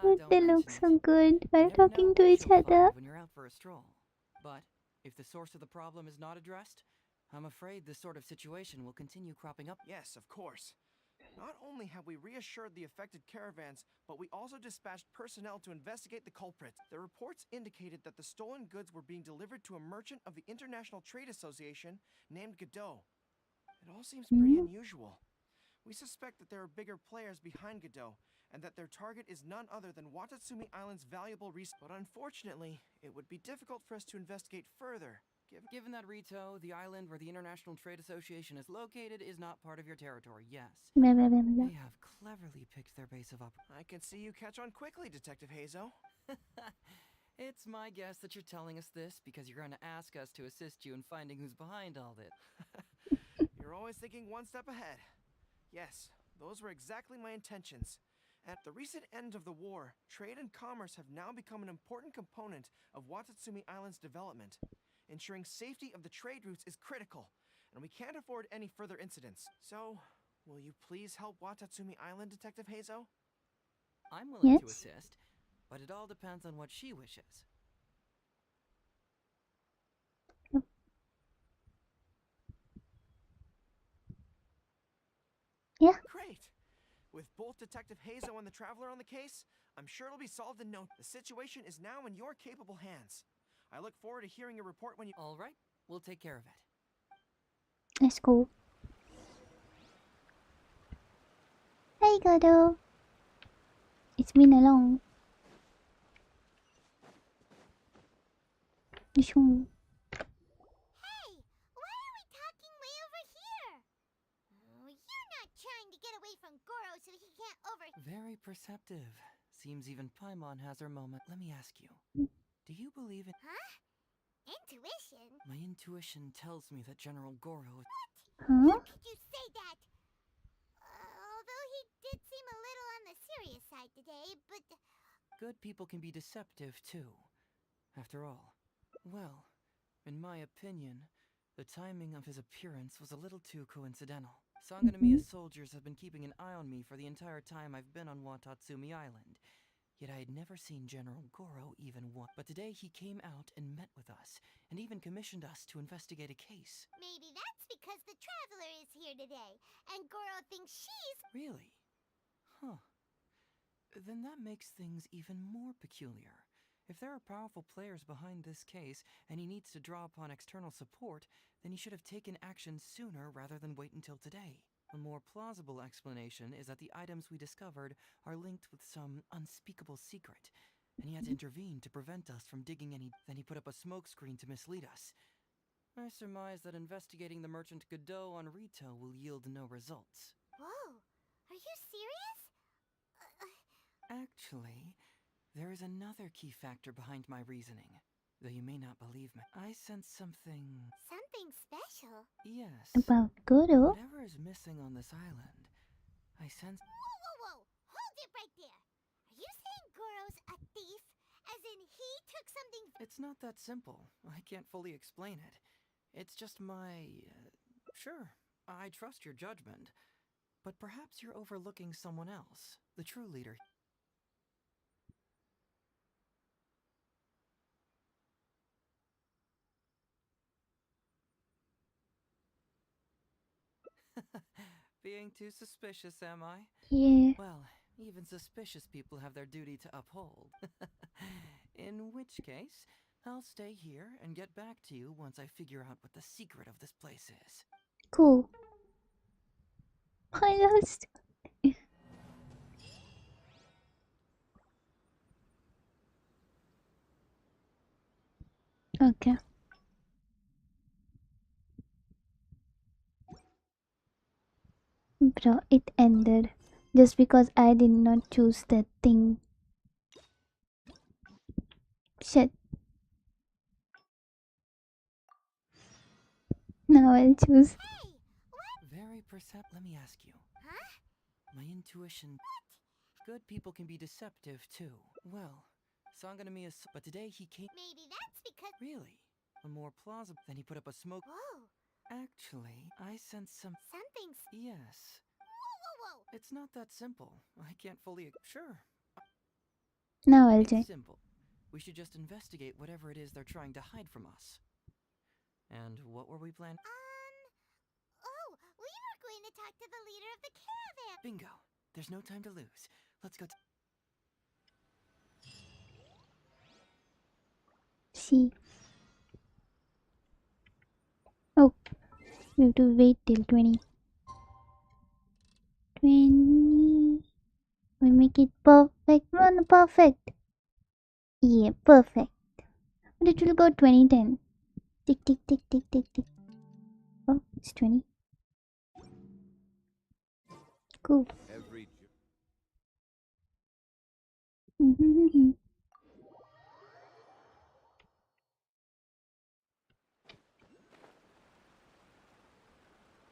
Don't They mention look it. so good You while never talking know to what each you'll other. find when you're out for a stroll. But if the source of the problem is not addressed, I'm afraid this sort of situation will continue cropping up. Yes, of course. Not only have we reassured the affected caravans, but we also dispatched personnel to investigate the culprit. The reports indicated that the stolen goods were being delivered to a merchant of the International Trade Association named Godot. It all seems pretty unusual. We suspect that there are bigger players behind Godot, and that their target is none other than Watatsumi Island's valuable resource. But unfortunately, it would be difficult for us to investigate further. Given that Rito, the island where the International Trade Association is located, is not part of your territory, yes. Blah, blah, blah, blah. They have cleverly picked their base of operations. I can see you catch on quickly, Detective Hazo. It's my guess that you're telling us this because you're going to ask us to assist you in finding who's behind all this. You're always thinking one step ahead. Yes, those were exactly my intentions. At the recent end of the war, trade and commerce have now become an important component of Watatsumi Island's development. Ensuring safety of the trade routes is critical, and we can't afford any further incidents. So, will you please help Watatsumi Island, Detective Hazo? I'm willing to Yes. assist, but it all depends on what she wishes. Yeah. Great! With both Detective Hazo and the Traveler on the case, I'm sure it'll be solved in no. The situation is now in your capable hands. I look forward to hearing your report when you. All right, we'll take care of it. Let's go. Hey, Godo. It's been a long. Ishoo. Hey, why are we talking way over here? Oh, you're not trying to get away from Goro so he can't Very perceptive. Seems even Paimon has her moment. Let me ask you, do you believe in... Huh? Intuition? My intuition tells me that General Goro... Huh? How could you say that? Although he did seem a little on the serious side today, but... Good people can be deceptive, too. After all, well, in my opinion, the timing of his appearance was a little too coincidental. Sanganamiya soldiers have been keeping an eye on me for the entire time I've been on Watatsumi Island. Yet I had never seen General Goro even once. But today he came out and met with us, and even commissioned us to investigate a case. Maybe that's because the Traveler is here today, and Goro thinks she's... Really? Huh. Then that makes things even more peculiar. If there are powerful players behind this case, and he needs to draw upon external support, then he should have taken action sooner rather than wait until today. A more plausible explanation is that the items we discovered are linked with some unspeakable secret, and he had to intervene to prevent us from digging any... Then he put up a smokescreen to mislead us. I surmise that investigating the merchant Godot on Rito will yield no results. Whoa, are you serious? Actually, there is another key factor behind my reasoning. Though you may not believe me, I sense something... Something special? Yes. About Goro? Whatever is missing on this island, I sense... Whoa! Hold it right there! Are you saying Goro's a thief? As in he took something... It's not that simple. I can't fully explain it. It's just my... Sure, I trust your judgment. But perhaps you're overlooking someone else, the true leader. Being too suspicious, am I? Yeah. Well, even suspicious people have their duty to uphold. In which case, I'll stay here and get back to you once I figure out what the secret of this place is. Cool. I lost. Okay. Bro, it ended just because I did not choose that thing. Shit. Now I'll choose. Hey! What? Very Let me ask you. Huh? My intuition... Good people can be deceptive, too. Well, Sanganamiya... But today he came... Maybe that's because... Really? A more plausible... Then he put up a smoke... Whoa! Actually, I sense some... Something's... Yes. Whoa! It's not that simple. I can't fully... Sure. Now I'll It's join. simple. We should just investigate whatever it is they're trying to hide from us. And what were we planning? Oh, we were going to talk to the leader of the caravan. Bingo. There's no time to lose. Let's go... See. Oh, we have to wait till 20. 20. We make it perfect. One perfect. Yeah, perfect. But it will go 2010. Tick tick tick tick tick tick. Oh, it's 20. Cool. Mm-hmm.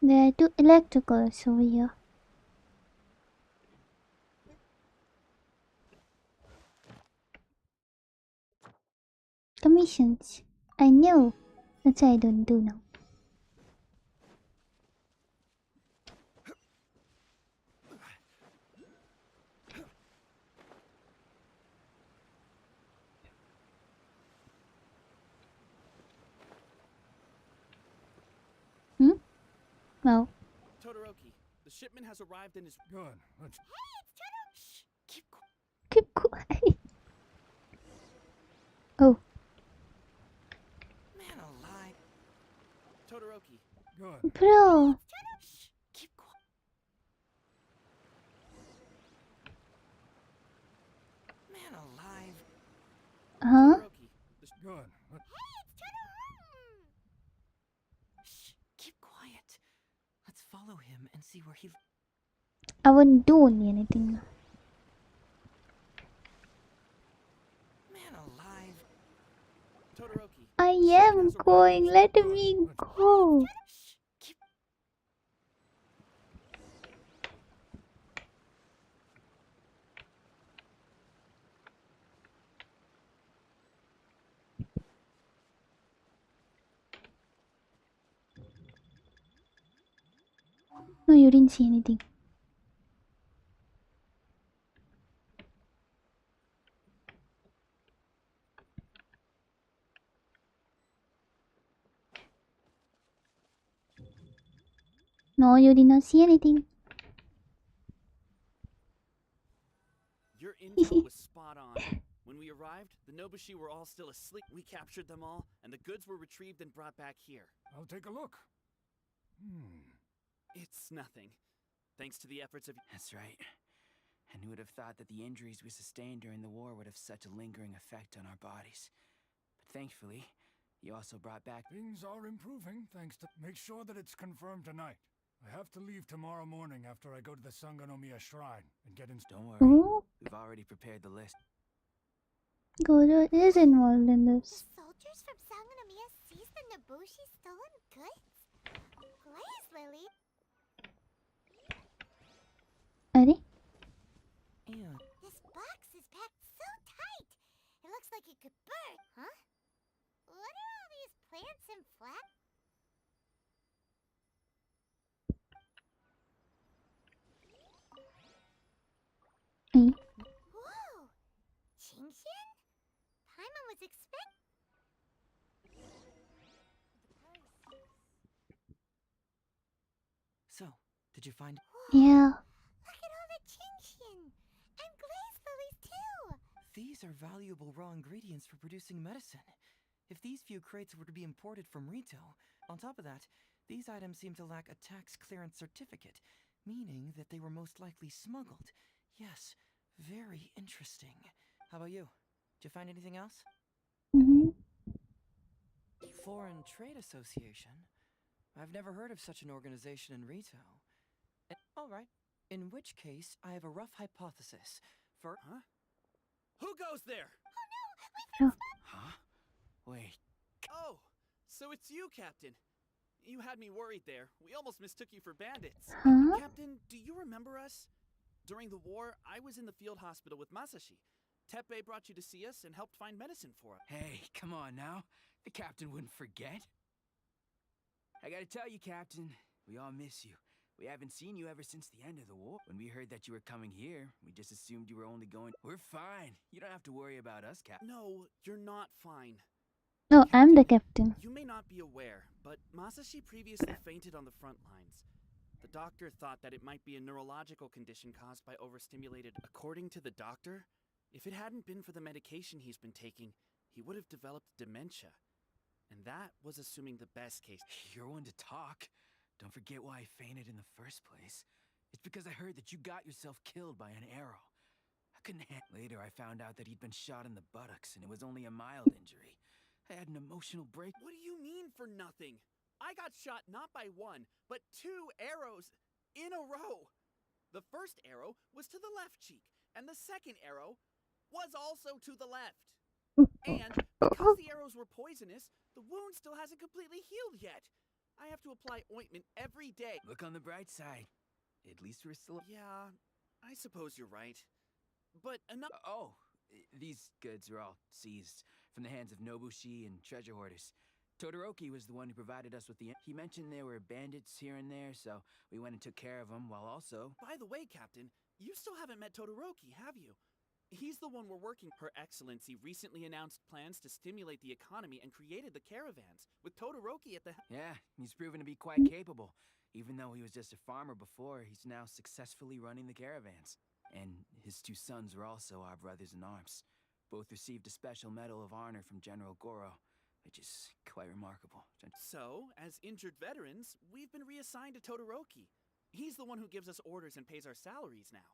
There are two electricals over here. Commissions. I know. That's why I don't do now. Hmm? Wow. Todoroki, the shipment has arrived and is Good. Let's. Shh! Keep quiet. Keep quiet. Oh. Man alive. Todoroki. Good. Bro. Shh! Keep quiet. Man alive. Huh? Todoroki. Good. Let's. Shh! Keep quiet. Let's follow him and see where he. I won't do anything. Man alive. Todoroki. I the shipment am has arrived going. and is- Let me go. Shh! Keep. No, you didn't see anything. No, you did not see anything. Your intel was spot on. When we arrived, the Nobushi were all still asleep. We captured them all, and the goods were retrieved and brought back here. I'll take a look. It's nothing. Thanks to the efforts of. That's right. And who would have thought that the injuries we sustained during the war would have such a lingering effect on our bodies? But thankfully, you also brought back. Things are improving, thanks to. Make sure that it's confirmed tonight. I have to leave tomorrow morning after I go to the Sangonomiya Shrine and get in. Don't worry, Oh, we've already prepared the list. Goro is involved in The this. soldiers from Sangonomiya seized the Nobushi stolen goods? Glaze Lily? Are? And This box is packed so tight! It looks like it could burn. Huh? What are all these plants and flowers? Eh? Whoa! Chingshin? Paimon was expect. So, did you find? Yeah. Look at all the Chingshin! And glaze lilies too! These are valuable raw ingredients for producing medicine. If these few crates were to be imported from retail, on top of that, these items seem to lack a tax clearance certificate, meaning that they were most likely smuggled. Yes, very interesting. How about you? Did you find anything else? Mm-hmm. Foreign Trade Association? I've never heard of such an organization in retail. All right. In which case, I have a rough hypothesis. For huh? Who goes there? Huh? Wait. Oh, so it's you, Captain. You had me worried there. We almost mistook you for bandits. Huh? Captain, do you remember us? During the war, I was in the field hospital with Masashi. Teppei brought you to see us and helped find medicine for us. Hey, come on now. The captain wouldn't forget. I gotta tell you, Captain, we all miss you. We haven't seen you ever since the end of the war. When we heard that you were coming here, we just assumed you were only going. We're fine. You don't have to worry about us, Captain. No, you're not fine. No, I'm the captain. You may not be aware, but Masashi previously fainted on the front lines. The doctor thought that it might be a neurological condition caused by overstimulated. According to the doctor, if it hadn't been for the medication he's been taking, he would have developed dementia. And that was assuming the best case. You're one to talk. Don't forget why I fainted in the first place. It's because I heard that you got yourself killed by an arrow. I couldn't Later, I found out that he'd been shot in the buttocks, and it was only a mild injury. I had an emotional break. What do you mean for nothing? I got shot not by one, but 2 arrows in a row. The first arrow was to the left cheek, and the second arrow was also to the left. And because the arrows were poisonous, the wound still hasn't completely healed yet. I have to apply ointment every day. Look on the bright side. At least we're still... Yeah, I suppose you're right. But enough. These goods are all seized from the hands of Nobushi and treasure hoarders. Todoroki was the one who provided us with the... He mentioned there were bandits here and there, so we went and took care of them, while also... By the way, Captain, you still haven't met Todoroki, have you? He's the one we're working. Her Excellency recently announced plans to stimulate the economy and created the caravans, with Todoroki at the Yeah, he's proven to be quite capable. Even though he was just a farmer before, he's now successfully running the caravans. And his 2 sons are also our brothers in arms. Both received a special medal of honor from General Goro, which is quite remarkable. So, as injured veterans, we've been reassigned to Todoroki. He's the one who gives us orders and pays our salaries now.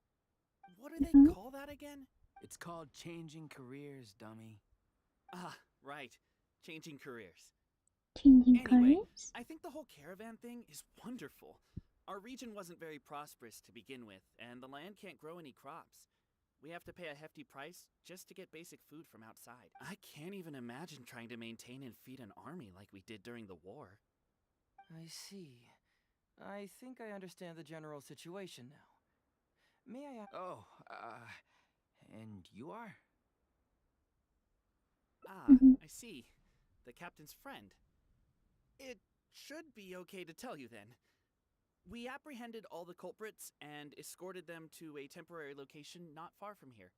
What do they call that again? It's called changing careers, dummy. Ah, right. Changing careers. Changing Anyway, careers? I think the whole caravan thing is wonderful. Our region wasn't very prosperous to begin with, and the land can't grow any crops. We have to pay a hefty price just to get basic food from outside. I can't even imagine trying to maintain and feed an army like we did during the war. I see. I think I understand the general situation now. May I ask... And you are? Ah, Mhm. I see. The captain's friend. It should be okay to tell you then. We apprehended all the culprits and escorted them to a temporary location not far from here.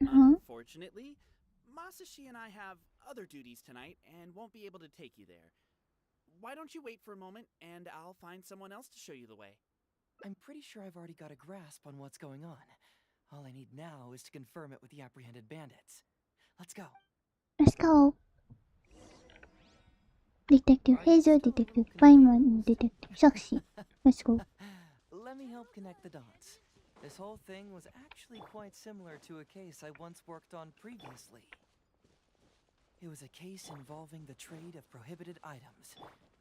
Unfortunately, Masashi and I have other duties tonight and won't be able to take you there. Why don't you wait for a moment and I'll find someone else to show you the way. I'm pretty sure I've already got a grasp on what's going on. All I need now is to confirm it with the apprehended bandits. Let's go. Let's go. Detective Hazel, Detective Feynman, and Detective Saxi. Let's go. Let me help connect the dots. This whole thing was actually quite similar to a case I once worked on previously. It was a case involving the trade of prohibited items,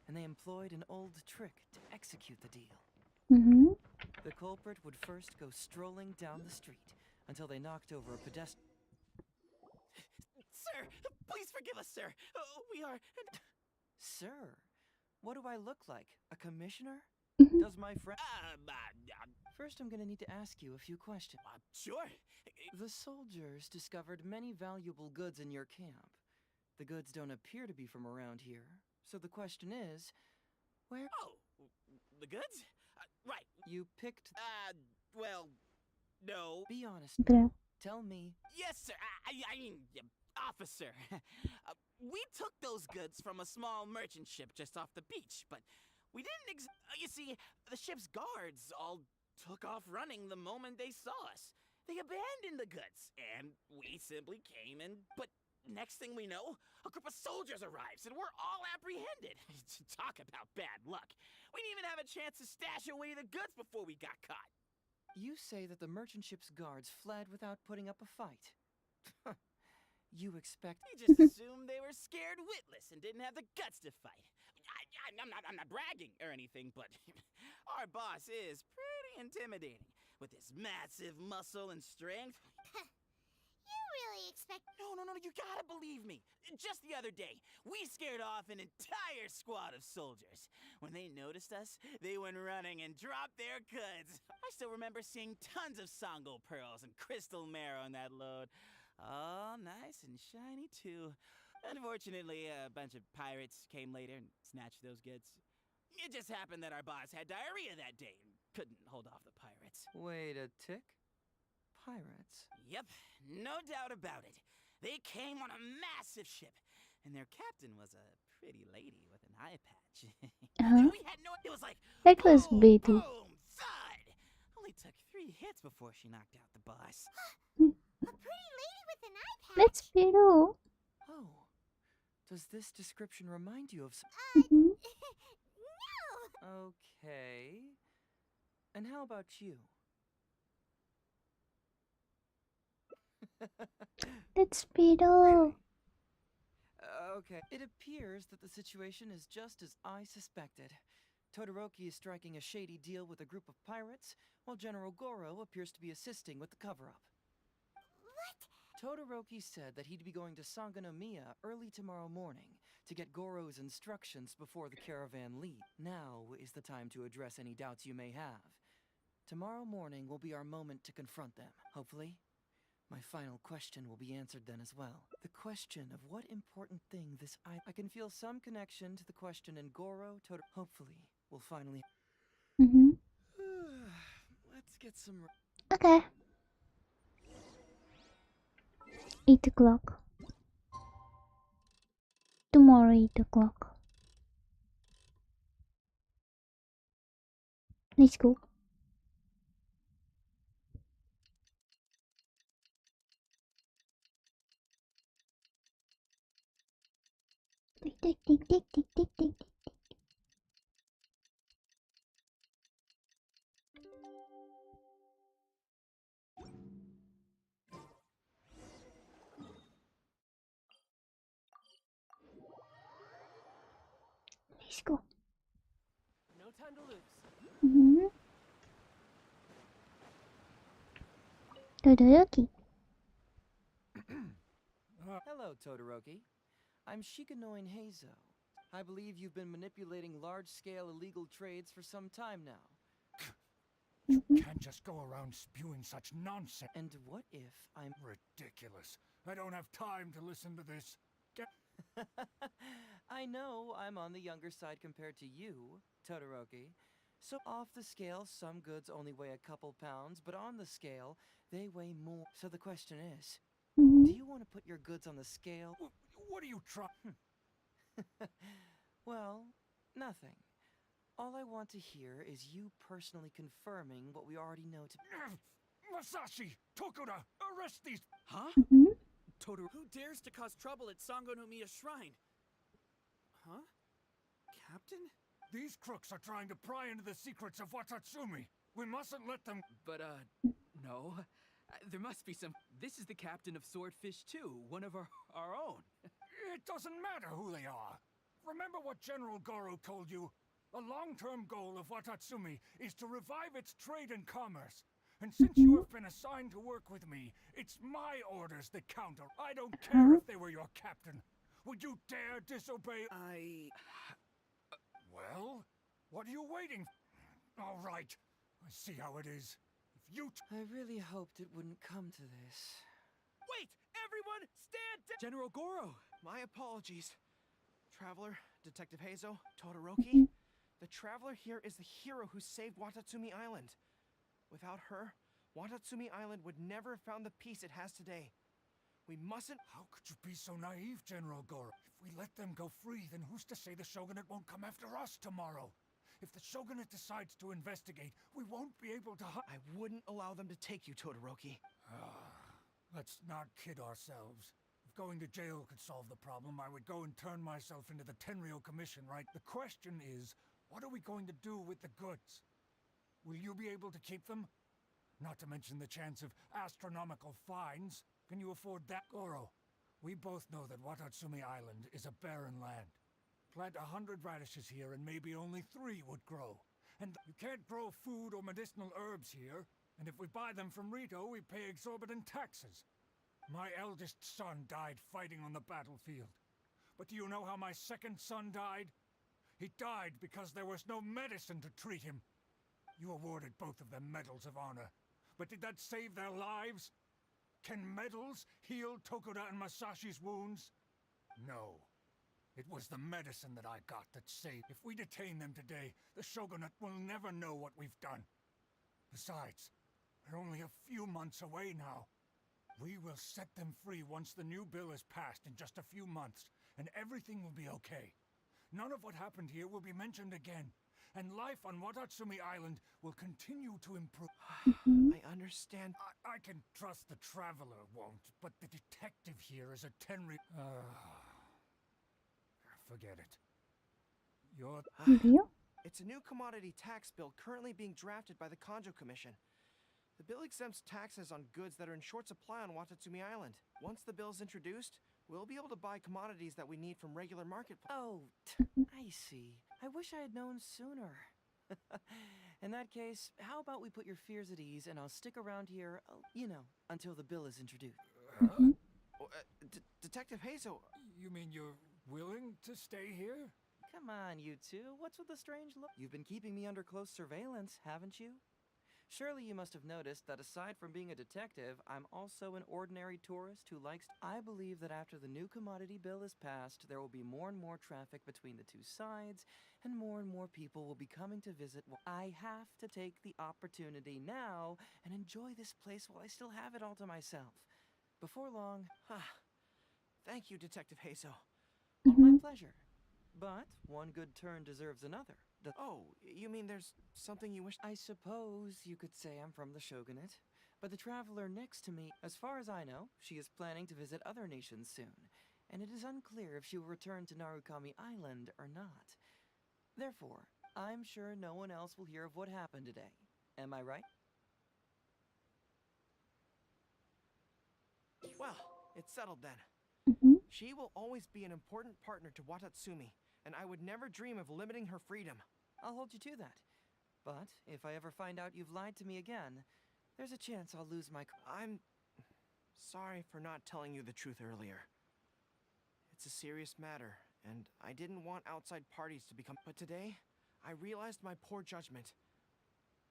and they employed an old trick to execute the deal. The culprit would first go strolling down the street until they knocked over a pedestrian. Sir, please forgive us, sir. We are... Sir, what do I look like? A commissioner? Does my friend... First, I'm gonna need to ask you a few questions. Sure. The soldiers discovered many valuable goods in your camp. The goods don't appear to be from around here, so the question is, where... Oh, the goods? Right. You picked... well, no. Be honest. Bro. Tell me... Yes, sir. I mean, officer. We took those goods from a small merchant ship just off the beach, but we didn't you see, the ship's guards all took off running the moment they saw us. They abandoned the goods, and we simply came and... But next thing we know, a group of soldiers arrives, and we're all apprehended. Talk about bad luck. We didn't even have a chance to stash away the goods before we got caught. You say that the merchant ship's guards fled without putting up a fight. You expect... We just assumed they were scared witless and didn't have the guts to fight. I'm not bragging or anything, but our boss is pretty intimidating. With his massive muscle and strength. You really expect... No, you gotta believe me. Just the other day, we scared off an entire squad of soldiers. When they noticed us, they went running and dropped their goods. I still remember seeing tons of Songo pearls and crystal marrow in that load. All nice and shiny, too. Unfortunately, a bunch of pirates came later and snatched those goods. It just happened that our boss had diarrhea that day and couldn't hold off the pirates. Wait a tick? Pirates? Yep, no doubt about it. They came on a massive ship, and their captain was a pretty lady with an eye patch. We had no... It was like... That was boom, Beatty. boom, thud! Only took 3 hits before she knocked out the boss. A pretty lady with an eye patch? Let's Pero. Oh. Does this description remind you of some... No! Okay. And how about you? That's pedo. Really? Okay. It appears that the situation is just as I suspected. Todoroki is striking a shady deal with a group of pirates, while General Goro appears to be assisting with the cover-up. What? Todoroki said that he'd be going to Sangonomiya early tomorrow morning to get Goro's instructions before the caravan leaves. Now is the time to address any doubts you may have. Tomorrow morning will be our moment to confront them. Hopefully, my final question will be answered then as well. The question of what important thing this I can feel some connection to the question in Goro, Hopefully, we'll finally... Mm-hmm. Let's get some... Okay. 8 o'clock. Tomorrow 8 o'clock. Let's go. Tick tick tick tick tick tick tick. Let's go. No time to lose. Mm-hmm. Todoroki. Hello, Todoroki. I'm Shikanoin Heizo. I believe you've been manipulating large-scale illegal trades for some time now. Mm-hmm. Can't just go around spewing such nonsense. And what if I'm... Ridiculous. I don't have time to listen to this. I know I'm on the younger side compared to you, Todoroki. So off the scale, some goods only weigh a couple pounds, but on the scale, they weigh more. So the question is, Mm-hmm. do you want to put your goods on the scale? What are you trying? Well, nothing. All I want to hear is you personally confirming what we already know to... Masashi! Tokuda! Arrest these... Huh? Mm-hmm. Totoro, who dares to cause trouble at Sangonomiya Shrine? Huh? Captain? These crooks are trying to pry into the secrets of Watatsumi. We mustn't let them... But, no. There must be some... This is the captain of Swordfish too, one of our own. It doesn't matter who they are. Remember what General Goro told you? The long-term goal of Watatsumi is to revive its trade and commerce. And since you have been assigned to work with me, it's my orders that count. I don't care if they were your captain. Would you dare disobey? Well, what are you waiting for? All right, I see how it is. If you... I really hoped it wouldn't come to this. Wait! Everyone, stand down! General Goro! My apologies. Traveler, Detective Heizo, Todoroki. The Traveler here is the hero who saved Watatsumi Island. Without her, Watatsumi Island would never have found the peace it has today. We mustn't... How could you be so naive, General Goro? If we let them go free, then who's to say the Shogunate won't come after us tomorrow? If the Shogunate decides to investigate, we won't be able to... I wouldn't allow them to take you, Todoroki. Let's not kid ourselves. If going to jail could solve the problem, I would go and turn myself into the Tenryou Commission, right? The question is, what are we going to do with the goods? Will you be able to keep them? Not to mention the chance of astronomical fines. Can you afford that? Goro, we both know that Watatsumi Island is a barren land. Plant 100 radishes here and maybe only 3 would grow. And you can't grow food or medicinal herbs here. And if we buy them from Rito, we pay exorbitant taxes. My eldest son died fighting on the battlefield. But do you know how my second son died? He died because there was no medicine to treat him. You awarded both of them medals of honor. But did that save their lives? Can medals heal Tokuda and Masashi's wounds? No. It was the medicine that I got that saved. If we detain them today, the Shogunate will never know what we've done. Besides, they're only a few months away now. We will set them free once the new bill is passed in just a few months, and everything will be okay. None of what happened here will be mentioned again, and life on Watatsumi Island will continue to improve. I understand. I can trust the Traveler won't, but the detective here is a Tenryou... Forget it. You're... Review? It's a new commodity tax bill currently being drafted by the Kanjo Commission. The bill exempts taxes on goods that are in short supply on Watatsumi Island. Once the bill's introduced, we'll be able to buy commodities that we need from regular marketplaces. Oh, I see. I wish I had known sooner. In that case, how about we put your fears at ease and I'll stick around here, until the bill is introduced. Huh? Detective Hazel. You mean you're willing to stay here? Come on, you two. What's with the strange look? You've been keeping me under close surveillance, haven't you? Surely you must have noticed that aside from being a detective, I'm also an ordinary tourist who likes... I believe that after the new commodity bill is passed, there will be more and more traffic between the two sides, and more people will be coming to visit. I have to take the opportunity now and enjoy this place while I still have it all to myself. Before long... Thank you, Detective Hazel. My pleasure. But one good turn deserves another. Oh, you mean there's something you wish... I suppose you could say I'm from the shogunate, but the traveler next to me, as far as I know, she is planning to visit other nations soon, and it is unclear if she will return to Narukami Island or not. Therefore, I'm sure no one else will hear of what happened today. Am I right? Well, it's settled then. She will always be an important partner to Watatsumi, and I would never dream of limiting her freedom. I'll hold you to that. But if I ever find out you've lied to me again, there's a chance I'll lose my... I'm sorry for not telling you the truth earlier. It's a serious matter, and I didn't want outside parties to become... But today, I realized my poor judgment.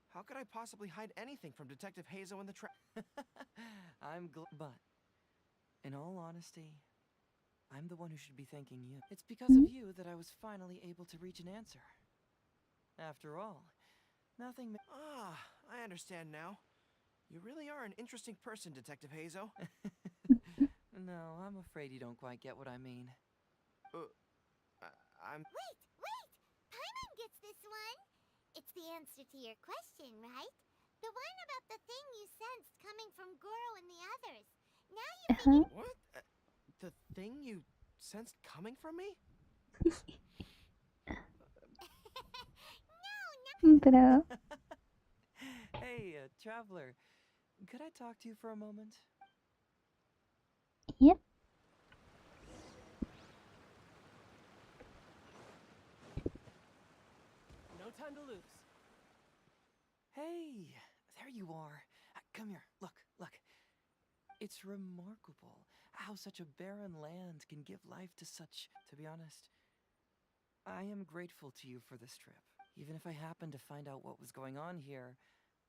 How could I possibly hide anything from Detective Hazel and the But, in all honesty, I'm the one who should be thanking you. It's because of you that I was finally able to reach an answer. After all, nothing... I understand now. You really are an interesting person, Detective Hazel. No, I'm afraid you don't quite get what I mean. I'm... Wait! Paimon gets this one! It's the answer to your question, right? The one about the thing you sensed coming from Goro and the others. Now you figure... What? The thing you sensed coming from me? Bro. Hey, traveler, could I talk to you for a moment? Yep. No time to lose. Hey, there you are. Come here. Look. It's remarkable how such a barren land can give life to such... To be honest, I am grateful to you for this trip. Even if I happened to find out what was going on here,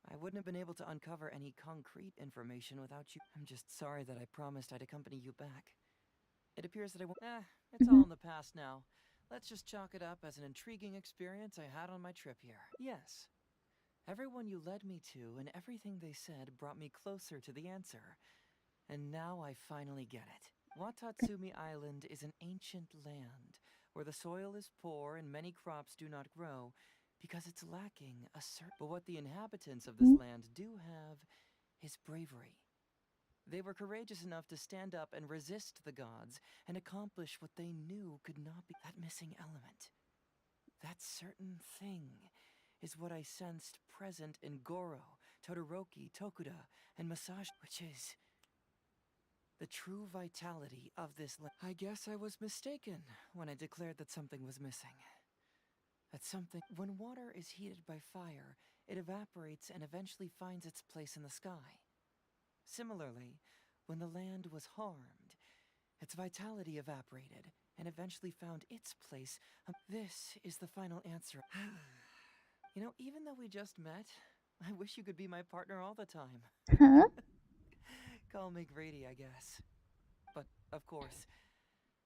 I wouldn't have been able to uncover any concrete information without you. I'm just sorry that I promised I'd accompany you back. It appears that I won't... it's all in the past now. Let's just chalk it up as an intriguing experience I had on my trip here. Yes. Everyone you led me to and everything they said brought me closer to the answer. And now I finally get it. Watatsumi Island is an ancient land where the soil is poor and many crops do not grow because it's lacking a certain... But what the inhabitants of this land do have is bravery. They were courageous enough to stand up and resist the gods and accomplish what they knew could not be... That missing element. That certain thing is what I sensed present in Goro, Todoroki, Tokuda, and Masashi, which is... the true vitality of this land. I guess I was mistaken when I declared that something was missing. That something... When water is heated by fire, it evaporates and eventually finds its place in the sky. Similarly, when the land was harmed, its vitality evaporated and eventually found its place. This is the final answer. You know, even though we just met, I wish you could be my partner all the time. Huh? Call me greedy, I guess. But, of course,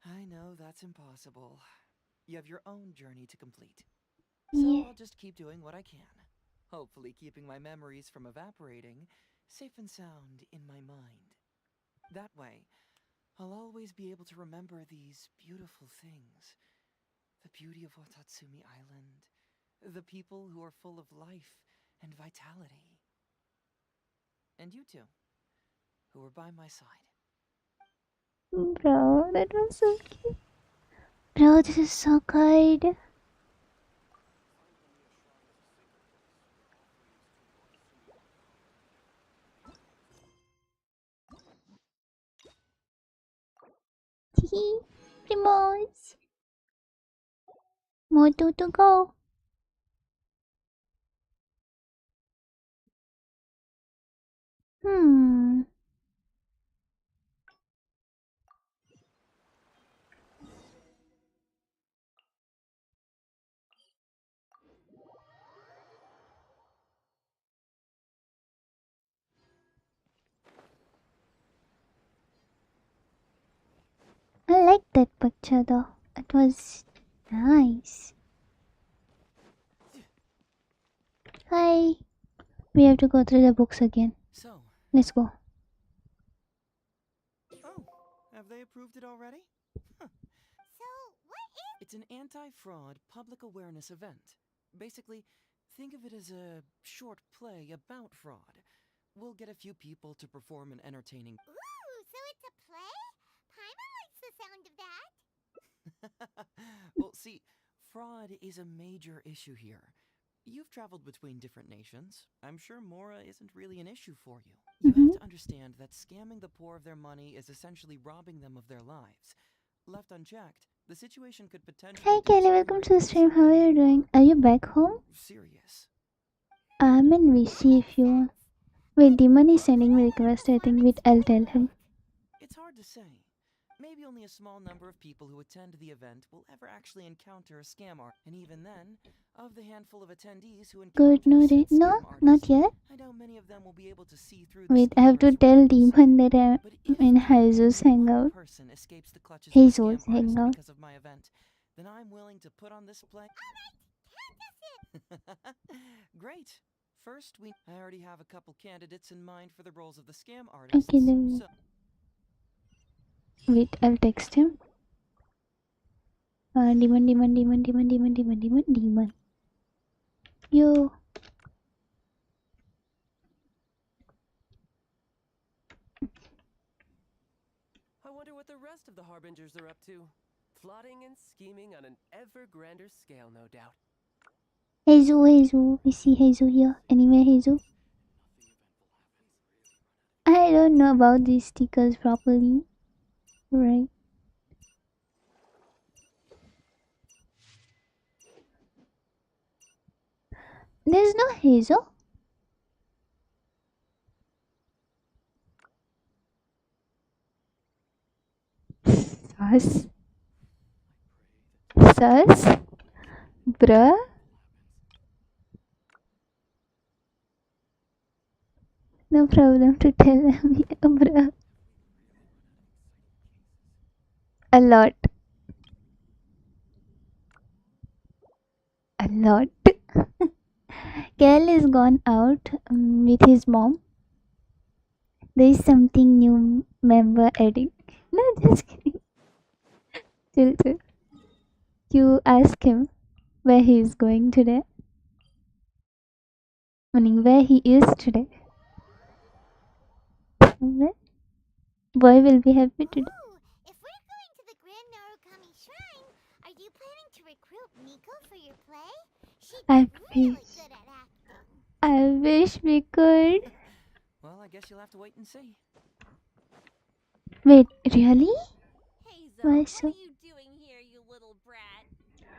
I know that's impossible. You have your own journey to complete. So I'll just keep doing what I can. Hopefully keeping my memories from evaporating safe and sound in my mind. That way, I'll always be able to remember these beautiful things. The beauty of Watatsumi Island. The people who are full of life and vitality. And you two, who were by my side. Bro, that was so cute. Bro, this is so kind. Primos! More two to go. Hmm. I like that picture though. It was nice. Hi. We have to go through the books again. So, Let's go. oh, have they approved it already? Huh. So, what is... It's an anti-fraud public awareness event. Basically, think of it as a short play about fraud. We'll get a few people to perform an entertaining... Ooh, so it's a play? Paimon likes the sound of that. Well, see, fraud is a major issue here. You've traveled between different nations. I'm sure Mora isn't really an issue for you. You have to understand that scamming the poor of their money is essentially robbing them of their lives. Left unchecked, the situation could potentially... Hi Kelly, welcome to the stream. How are you doing? Are you back home? Serious. I'm in VC if you want. Wait, Demon is sending me request. I think I'll tell him. It's hard to say. Maybe only a small number of people who attend the event will ever actually encounter a scam artist. And even then, of the handful of attendees who encounter Good, no, said no, scam not artist, yet. I doubt many of them will be able to see through the Wait, I have to scammer's tell ruse. Demon that But I'm if in even Jesus only one hangout. person escapes the clutches of a Jesus scam artist hangout. because of my event, then I'm willing to put on this play. Great. First, I already have a couple candidates in mind for the roles of the scam artists. Okay, then. So Wait, I'll text him. Demon. Yo. I wonder what the rest of the Harbingers are up to. Plotting and scheming on an ever grander scale, no doubt. Jesus. We see Jesus here. Anyway, Jesus. I don't know about these stickers properly. Right. There's no Hazel. Sus. Sus. Bruh. No problem to tell them. Bruh. A lot. A lot. Kel is gone out with his mom. There is something new member adding. No, just kidding. Chill. You ask him where he is going today. Meaning where he is today. Boy will be happy today. Ooh, if we're going to the Grand Narukami Shrine, are you planning to recruit Miko for your play? She's really good at acting. I wish we could. well, I guess you'll have to wait and see. Wait, really? Hazel, Why what so? are you doing here, you little brat?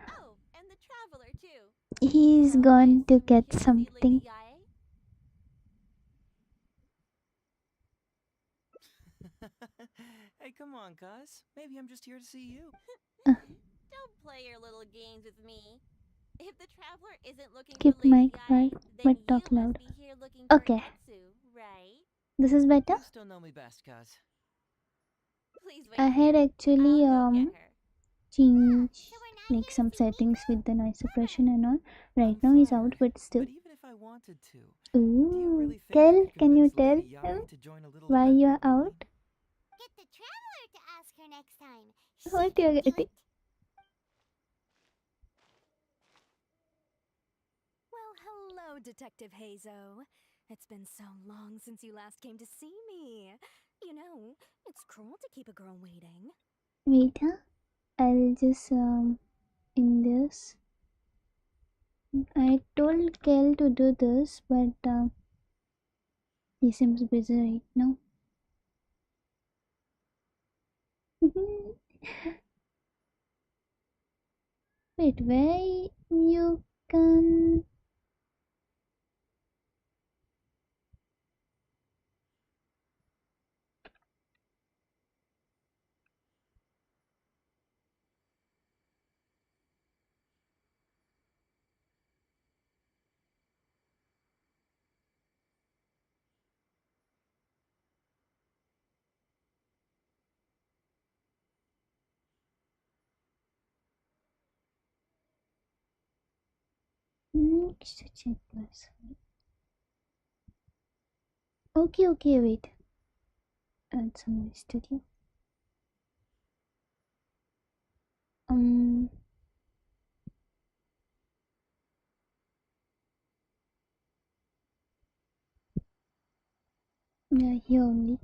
Oh, and the traveler too. He's gone to get something. Hey, come on, cuz. Maybe I'm just here to see you. Don't play your little games with me. If the traveler isn't looking Keep for Lady mic quiet, Yae, then but you talk loud. must be here looking for Okay. Etsu, right? This is better? You still know me best, cuz. Please wait I had here. actually I'll go get her. changed like some settings with the noise suppression and all. Right now he's out, but still. But even if I wanted to, do you Ooh, really think I Kel, could can you convince tell Lady Yae him to join a little why event you we're are out? Get the traveler to ask her next time. What you are getting? Well, hello, Detective Hazo. It's been so long since you last came to see me. You know, it's cruel to keep a girl waiting. Wait, huh? I'll just in this. I told Kel to do this, but he seems busy right now. Wait, where you can... check this. Okay, okay, wait. Add some studio. Yeah, here only.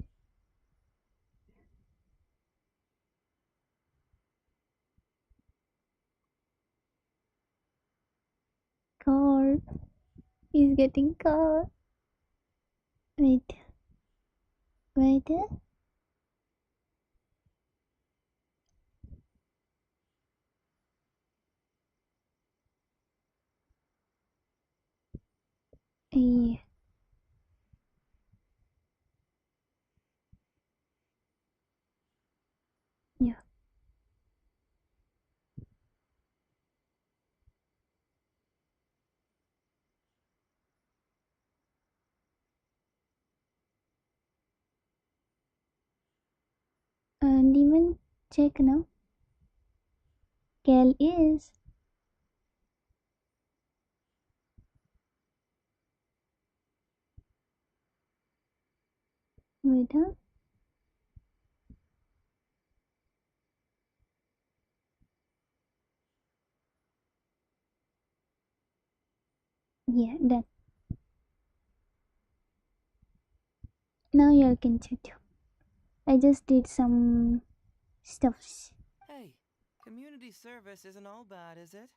Car. He's getting car. Wait. Wait. Yeah. Yeah. And even check now. Cal is. Wait, huh? Yeah, done. Now you can check too. I just did some stuffs. Hey, community service isn't all bad, is it?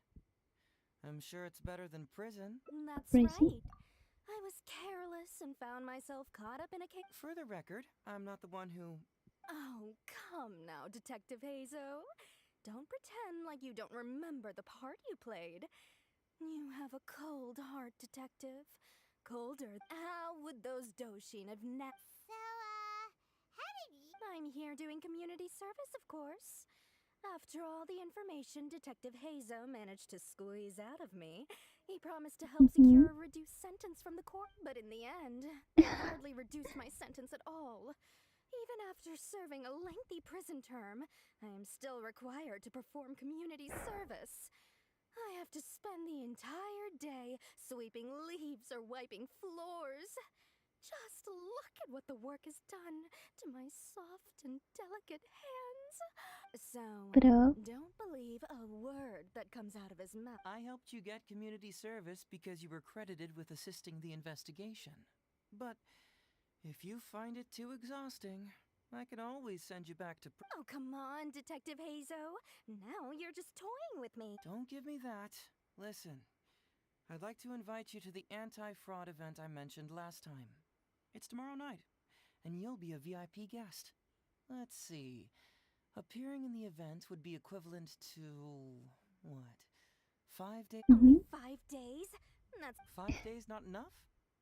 I'm sure it's better than prison. That's Prison? right. I was careless and found myself caught up in a case. For the record, I'm not the one who... Oh, come now, Detective Hazo. Don't pretend like you don't remember the part you played. You have a cold heart, Detective. Colder. How would those Doshin have So, how did you... I'm here doing community service, of course. After all the information Detective Hazo managed to squeeze out of me, he promised to help secure a reduced sentence from the court. But in the end, they hardly reduced my sentence at all. Even after serving a lengthy prison term, I am still required to perform community service. I have to spend the entire day sweeping leaves or wiping floors. Just look at what the work has done to my soft and delicate hands. So, Bro. don't believe a word that comes out of his mouth. I helped you get community service because you were credited with assisting the investigation. But if you find it too exhausting, I can always send you back to Oh, come on, Detective Hazo. Now you're just toying with me. Don't give me that. Listen, I'd like to invite you to the anti-fraud event I mentioned last time. It's tomorrow night, and you'll be a VIP guest. Let's see. Appearing in the event would be equivalent to... what? 5 days? Only 5 days? That's... 5 days not enough?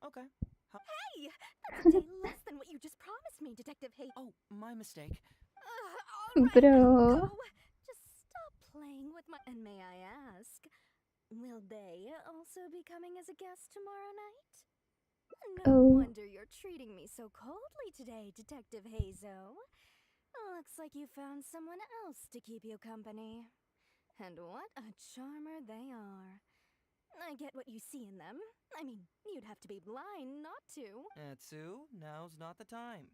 Okay. Hey! That's a day less than what you just promised me, Detective Hazo. Oh, my mistake. All right, Bro. I'll go. Just stop playing with my... And may I ask, will they also be coming as a guest tomorrow night? No wonder you're treating me so coldly today, Detective Hazo. Looks like you found someone else to keep you company. And what a charmer they are. I get what you see in them. I mean, you'd have to be blind not to. Etsu, now's not the time.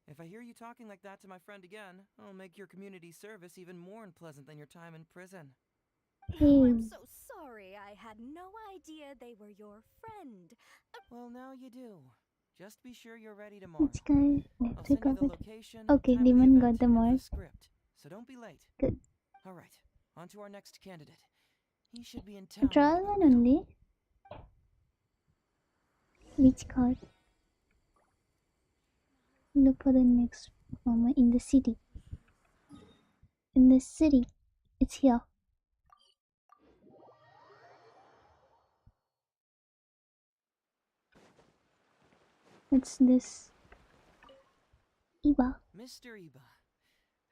If I hear you talking like that to my friend again, I'll make your community service even more unpleasant than your time in prison. Oh, I'm so sorry. I had no idea they were your friend. Well, now you do. Just be sure you're ready tomorrow. Which guy? I'll send you the location, Okay, time of the Demon event, got the and mod. the script. So don't be late. Good. All right, on to our next candidate. He should be in town. Trial one only. Which card? Look for the next performer in the city. in this city. It's here. It's this Iba. Mr. Iba,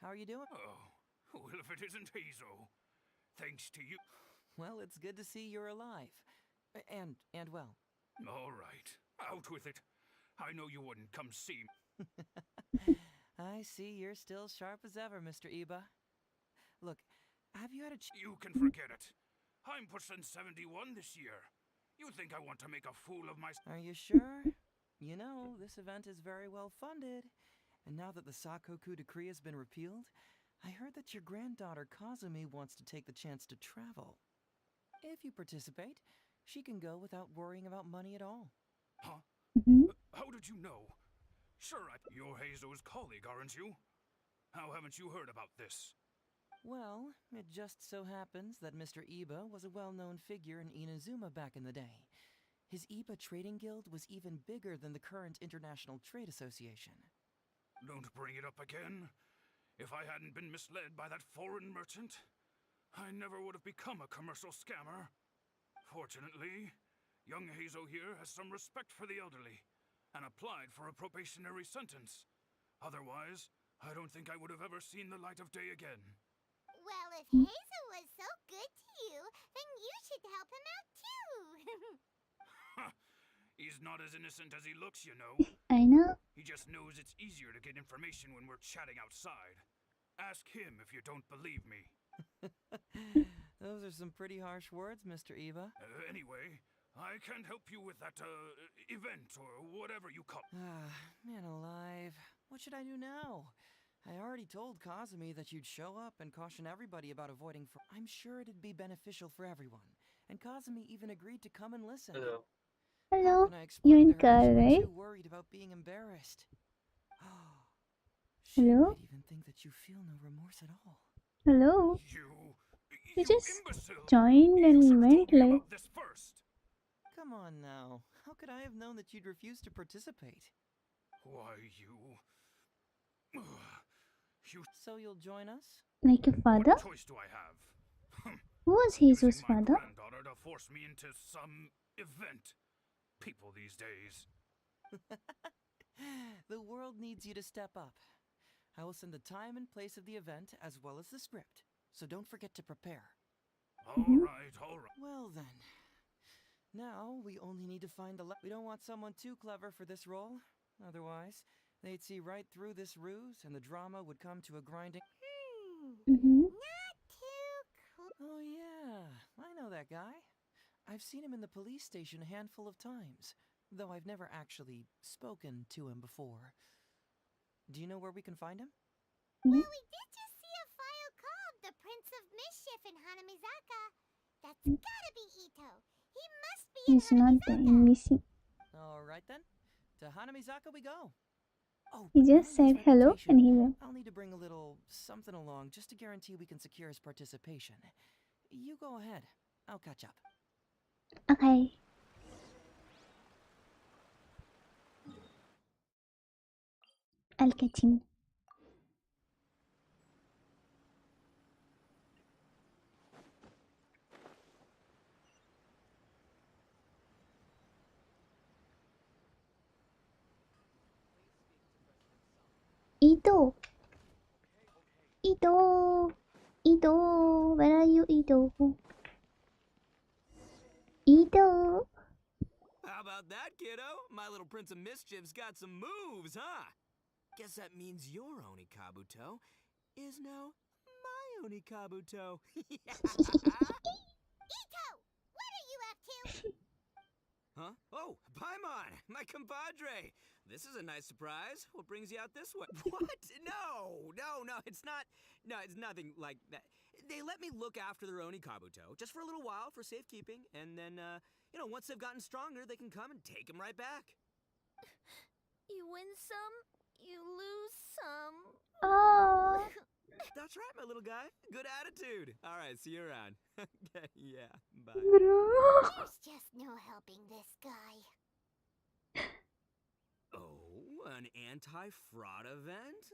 how are you doing? Oh, well, if it isn't Hazel. Thanks to you. Well, it's good to see you're alive. And well. All right, out with it. I know you wouldn't come see me. I see you're still sharp as ever, Mr. Iba. Look, have you had a You can forget it. I'm pushing 71 this year. You think I want to make a fool of myself? Are you sure? You know, this event is very well funded. And now that the Sakoku decree has been repealed, I heard that your granddaughter Kazumi wants to take the chance to travel. If you participate, she can go without worrying about money at all. Huh? How did you know? Sure, you're Hazo's colleague, aren't you? How haven't you heard about this? Well, it just so happens that Mr. Iba was a well-known figure in Inazuma back in the day. His Iba Trading Guild was even bigger than the current International Trade Association. Don't bring it up again. If I hadn't been misled by that foreign merchant, I never would have become a commercial scammer. Fortunately, young Hazo here has some respect for the elderly and applied for a probationary sentence. Otherwise, I don't think I would have ever seen the light of day again. Well, if Hazel was so good to you, then you should help him out too. He's not as innocent as he looks, you know. I know. He just knows it's easier to get information when we're chatting outside. Ask him if you don't believe me. Those are some pretty harsh words, Mr. Iba. Anyway, I can't help you with that, event or whatever you call it. Man alive. What should I do now? I already told Kazumi that you'd show up and caution everybody about avoiding I'm sure it'd be beneficial for everyone. And Kazumi even agreed to come and listen. Hello. Hello. How can I explain You're in to her car, that right? you're too worried about being embarrassed? She Hello? might even think that you feel no remorse at all. Hello. You just imbecile. joined and went like. This first. Come on now. How could I have known that you'd refuse to participate? Why, you... So you'll join us? Like your father? What choice do I have? Who was Jesus' father? Granddaughter to force me into some event. People these days. The world needs you to step up. I will send the time and place of the event as well as the script, so don't forget to prepare. All right. Well then. Now we only need to find the we don't want someone too clever for this role. Otherwise, they'd see right through this ruse and the drama would come to a grinding... Not too cool. Oh yeah, I know that guy. I've seen him in the police station a handful of times, though I've never actually spoken to him before. Do you know where we can find him? Well, we did just see a file called the Prince of Mischief in Hanamizaka. That's gotta be Ito. He must be in He's not there in missing. Alright then. To Hanamizaka we go. Oh, He just said hello and he went. I'll need to bring a little something along just to guarantee we can secure his participation. You go ahead. I'll catch up. Okay. I'll catch him. Ito! Ito! Ito! Where are you, Ito? Ito! How about that, kiddo? My little Prince of Mischief's got some moves, huh? Guess that means your Onikabuto is now my Onikabuto. Ito! What are you up to? Huh? Oh, Paimon, my compadre. This is a nice surprise. What brings you out this way? What? No, it's not. No, it's nothing like that. They let me look after their Onikabuto just for a little while for safekeeping, and then, once they've gotten stronger, they can come and take him right back. You win some, you lose some. Oh. That's right, my little guy. Good attitude. All right, see you around. Okay, yeah, bye. There's just no helping this guy. Oh, an anti-fraud event?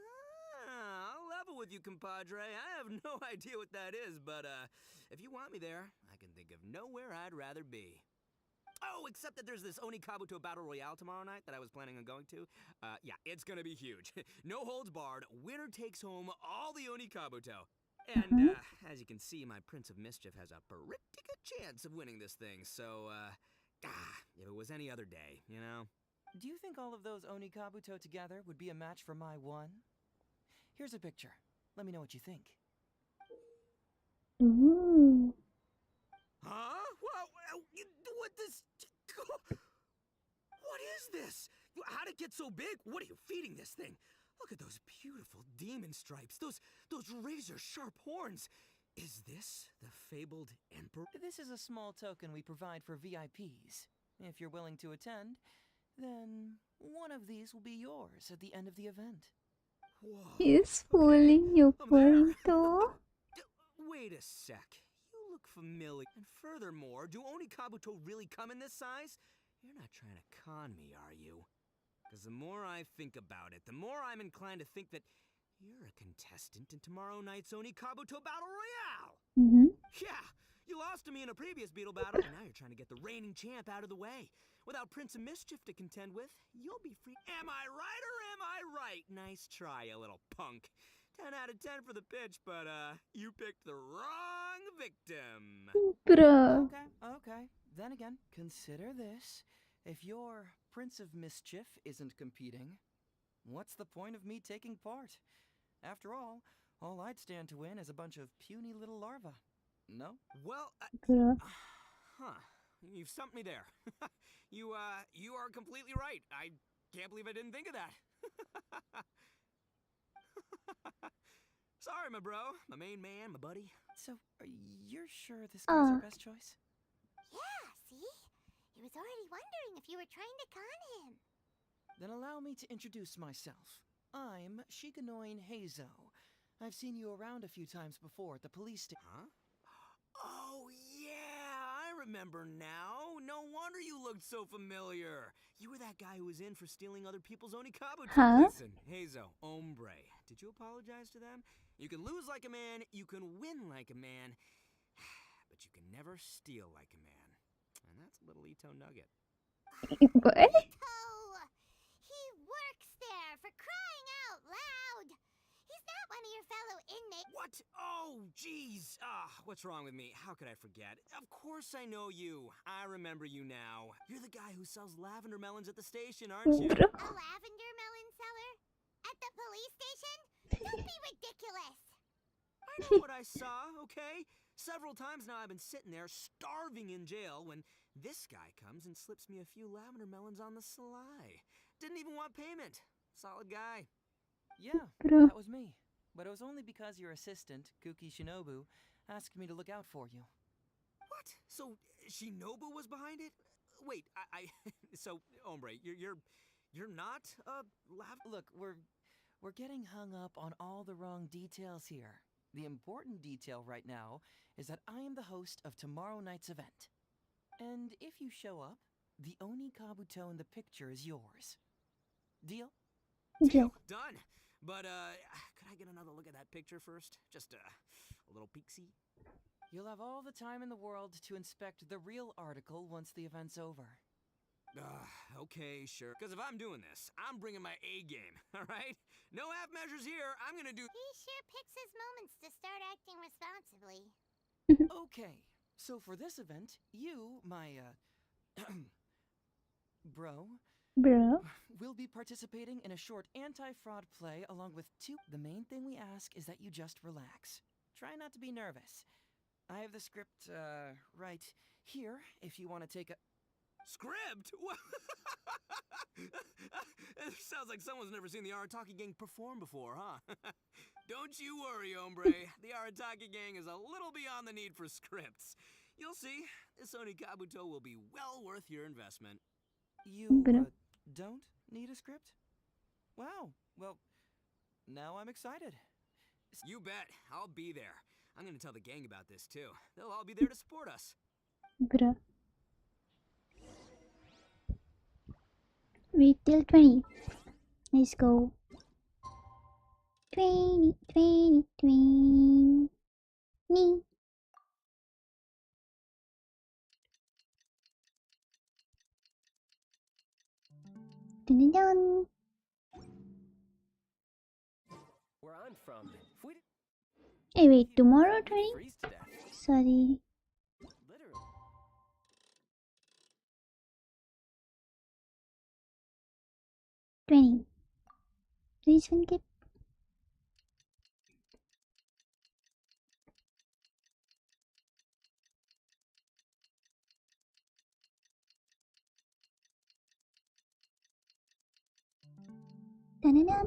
I'll level with you, compadre. I have no idea what that is, but if you want me there, I can think of nowhere I'd rather be. Oh, except that there's this Oni Kabuto Battle Royale tomorrow night that I was planning on going to. Yeah, it's gonna be huge. No holds barred. Winner takes home all the Oni Kabuto. And as you can see, my Prince of Mischief has a pretty good chance of winning this thing. So, if it was any other day, you know? Do you think all of those Oni Kabuto together would be a match for my one? Here's a picture. Let me know what you think. Ooh. Huh? What this? What is this? How'd it get so big? What are you feeding this thing? Look at those beautiful demon stripes. Those razor-sharp horns. Is this the fabled emperor? This is a small token we provide for VIPs. If you're willing to attend, then one of these will be yours at the end of the event. Whoa. He's fooling you, Porito. Wait a sec. You look familiar. And furthermore, do Oni Kabuto really come in this size? You're not trying to con me, are you? Because the more I think about it, the more I'm inclined to think that you're a contestant in tomorrow night's Oni Kabuto Battle Royale! Yeah, you lost to me in a previous Beetle battle, and now you're trying to get the reigning champ out of the way. Without Prince of Mischief to contend with, you'll be free. Am I right or am I right? Nice try, you little punk. 10 out of 10 for the pitch, but you picked the wrong victim. Bro. Okay. Then again, consider this. If your Prince of Mischief isn't competing, what's the point of me taking part? After all I'd stand to win is a bunch of puny little larvae. No? Well, Bro. You've stumped me there. You are completely right. I can't believe I didn't think of that. Sorry, my bro. My main man, my buddy. So, you're sure this guy's our best choice? Yeah, see? He was already wondering if you were trying to con him. Then allow me to introduce myself. I'm Shikanoin Heizo. I've seen you around a few times before at the police station. Huh? Oh, yeah, I remember now. No wonder you looked so familiar. You were that guy who was in for stealing other people's Oni Kabuto. Listen, Heizo, hombre, did you apologize to them? You can lose like a man, you can win like a man, but you can never steal like a man. And that's a little Ito nugget. What? Oh, he works there, for crying out loud. He's not one of your fellow inmates. What? Oh, jeez. What's wrong with me? How could I forget? Of course I know you. I remember you now. You're the guy who sells lavender melons at the station, aren't you? A lavender melon seller? At the police station? Don't be ridiculous. I know what I saw, okay? Several times now I've been sitting there starving in jail when this guy comes and slips me a few lavender melons on the sly. Didn't even want payment. Solid guy. Yeah, that was me. But it was only because your assistant, Kuki Shinobu, asked me to look out for you. What? So Shinobu was behind it? Wait, so hombre, you're not Look, we're getting hung up on all the wrong details here. The important detail right now is that I am the host of tomorrow night's event. And if you show up, the Oni Kabuto in the picture is yours. Deal? Deal. Done. But could I get another look at that picture first? Just a little peek-see? You'll have all the time in the world to inspect the real article once the event's over. Okay, sure. Because if I'm doing this, I'm bringing my A game, all right? No half measures here. I'm gonna do... He sure picks his moments to start acting responsibly. Okay, so for this event, you, my, bro, will be participating in a short anti-fraud play along with two... The main thing we ask is that you just relax. Try not to be nervous. I have the script, right here, if you want to take a... Script? It sounds like someone's never seen the Arataki Gang perform before, huh? Don't you worry, hombre. The Arataki Gang is a little beyond the need for scripts. You'll see, this Oni Kabuto will be well worth your investment. You, don't need a script? Wow, well, now I'm excited. You bet, I'll be there. I'm gonna tell the gang about this, too. They'll all be there to support us. Bro. Wait till 20. Let's go. 20, 20, 20. Dun, dun, dun. Where I'm from, if we Hey, wait, tomorrow we'd 20? freeze to death. Sorry. Literally. 20. Please one keep. Dun, dun, dun.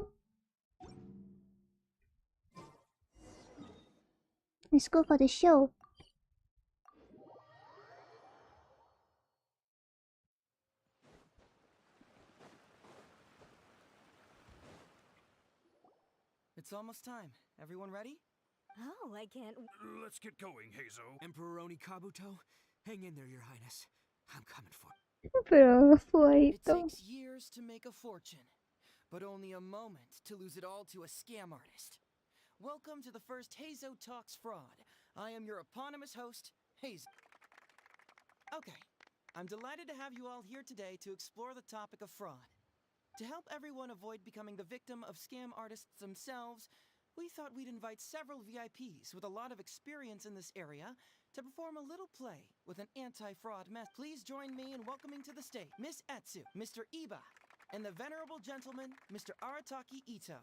Let's go for the show. It's almost time. Everyone ready? Oh, I can't. Let's get going, Hazo. Emperor Oni Kabuto, hang in there, Your Highness. I'm coming for Pero, It fuito. takes years to make a fortune, but only a moment to lose it all to a scam artist. Welcome to the first Hazo Talks Fraud. I am your eponymous host, Hazo. Okay, I'm delighted to have you all here today to explore the topic of fraud. To help everyone avoid becoming the victim of scam artists themselves, we thought we'd invite several VIPs with a lot of experience in this area to perform a little play with an anti-fraud mess. Please join me in welcoming to the stage Miss Etsu, Mr. Iba, and the venerable gentleman, Mr. Arataki Ito.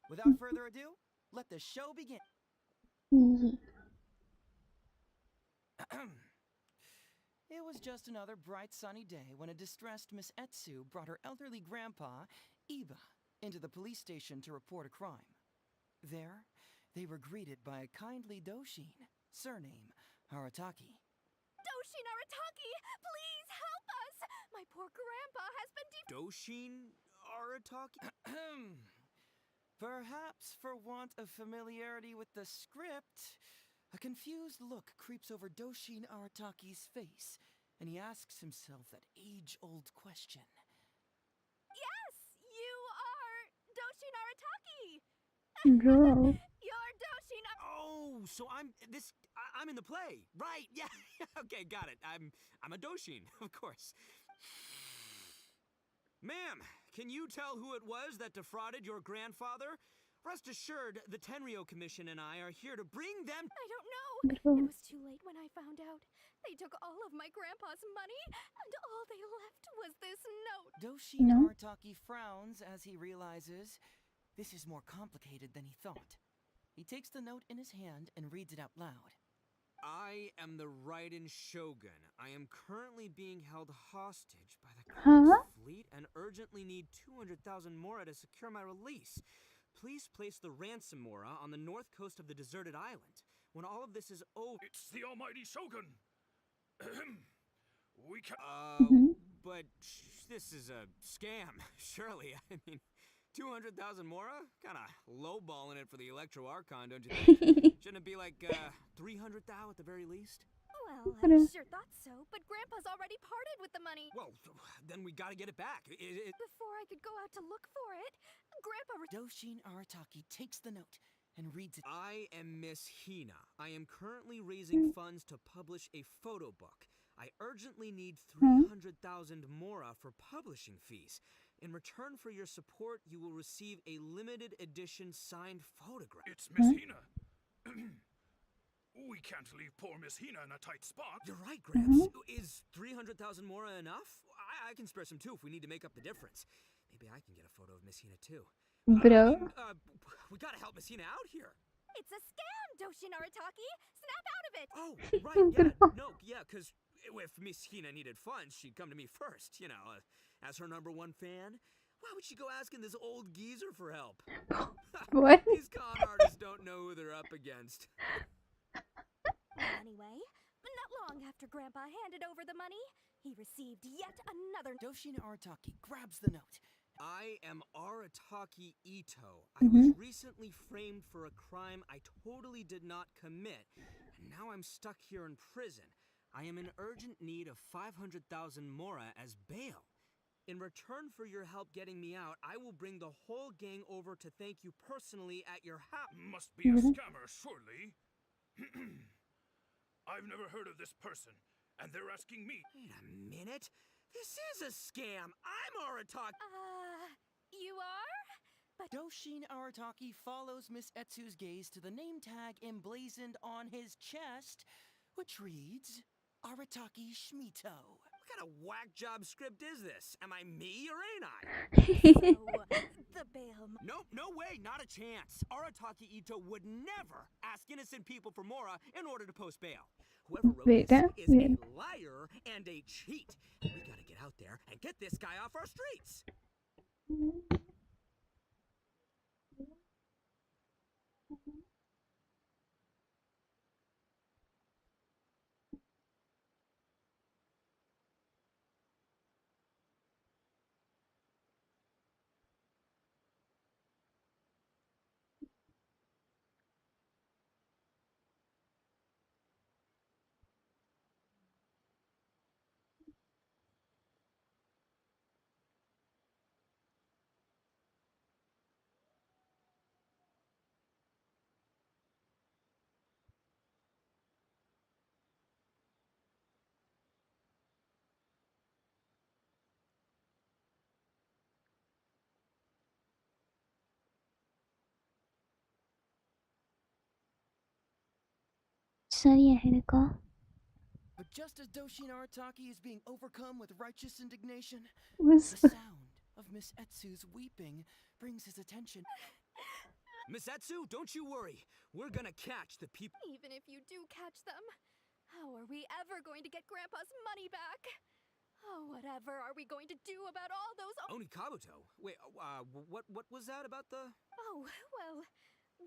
Without further ado, let the show begin. It was just another bright sunny day when a distressed Miss Etsu brought her elderly grandpa, Iba, into the police station to report a crime. There, they were greeted by a kindly Doshin, surname Harataki. Doshin Arataki, please help us! My poor grandpa has been Doshin Arataki? Perhaps for want of familiarity with the script, a confused look creeps over Doshin Arataki's face, and he asks himself that age-old question. Yes! You are Doshin Arataki! Bro. You're Doshin Oh, so I'm in the play. Right, yeah. Okay, got it. I'm a Doshin, of course. Ma'am, can you tell who it was that defrauded your grandfather? Rest assured, the Tenryo Commission and I are here to bring them— I don't know. Bro. It was too late when I found out. They took all of my grandpa's money, and all they left was this note. Doshin No. Arataki frowns as he realizes this is more complicated than he thought. He takes the note in his hand and reads it out loud. I am the Raiden Shogun. I am currently being held hostage by the Huh? fleet and urgently need 200,000 mora to secure my release. Please place the ransom mora on the north coast of the deserted island. When all of this is over— It's the almighty Shogun. We can— but this is a scam, surely. I mean, 200,000 mora? Kinda lowballing it for the Electro Archon, don't you think? Shouldn't it be like 300,000 at the very least? Well, I sure thought so, but Grandpa's already parted with the money. Well, then we gotta get it back. Before I could go out to look for it, Grandpa— Doshin Arataki takes the note and reads it. I am Miss Hina. I am currently raising funds to publish a photo book. I urgently need 300,000 mora for publishing fees. In return for your support, you will receive a limited edition signed photograph. It's Miss Hina. We can't leave poor Miss Hina in a tight spot. You're right, Gramps. Is 300,000 mora enough? I can spare some too if we need to make up the difference. Maybe I can get a photo of Miss Hina too. Bro. We gotta help Miss Hina out here. It's a scam, Doshin Arataki! Snap out of it! Oh, right, yeah. No, yeah, because if Miss Hina needed funds, she'd come to me first, you know, as her #1 fan. Why would she go asking this old geezer for help? What? These con artists don't know who they're up against. Anyway, not long after Grandpa handed over the money, he received yet another— Doshin Arataki grabs the note. I am Arataki Ito. I was recently framed for a crime I totally did not commit, and now I'm stuck here in prison. I am in urgent need of 500,000 mora as bail. In return for your help getting me out, I will bring the whole gang over to thank you personally at your house. Must be a scammer, surely. I've never heard of this person, and they're asking me. Wait a minute. This is a scam. I'm Arataki. You are? But Doshin Arataki follows Miss Etsu's gaze to the name tag emblazoned on his chest, which reads, Arataki Shmito. What kind of whack job script is this? Am I me or ain't I? The bail. No way, not a chance. Arataki Ito would never ask innocent people for Mora in order to post bail. Whoever wrote this is a liar and a cheat. We gotta get out there and get this guy off our streets. Sorry, I had a call. But just as Doshin Arataki is being overcome with righteous indignation, the sound of Miss Etsu's weeping brings his attention. Miss Etsu, don't you worry. We're gonna catch the people. Even if you do catch them, how are we ever going to get Grandpa's money back? Oh, whatever are we going to do about all those Onikabuto? Wait, what was that about the... Oh, well,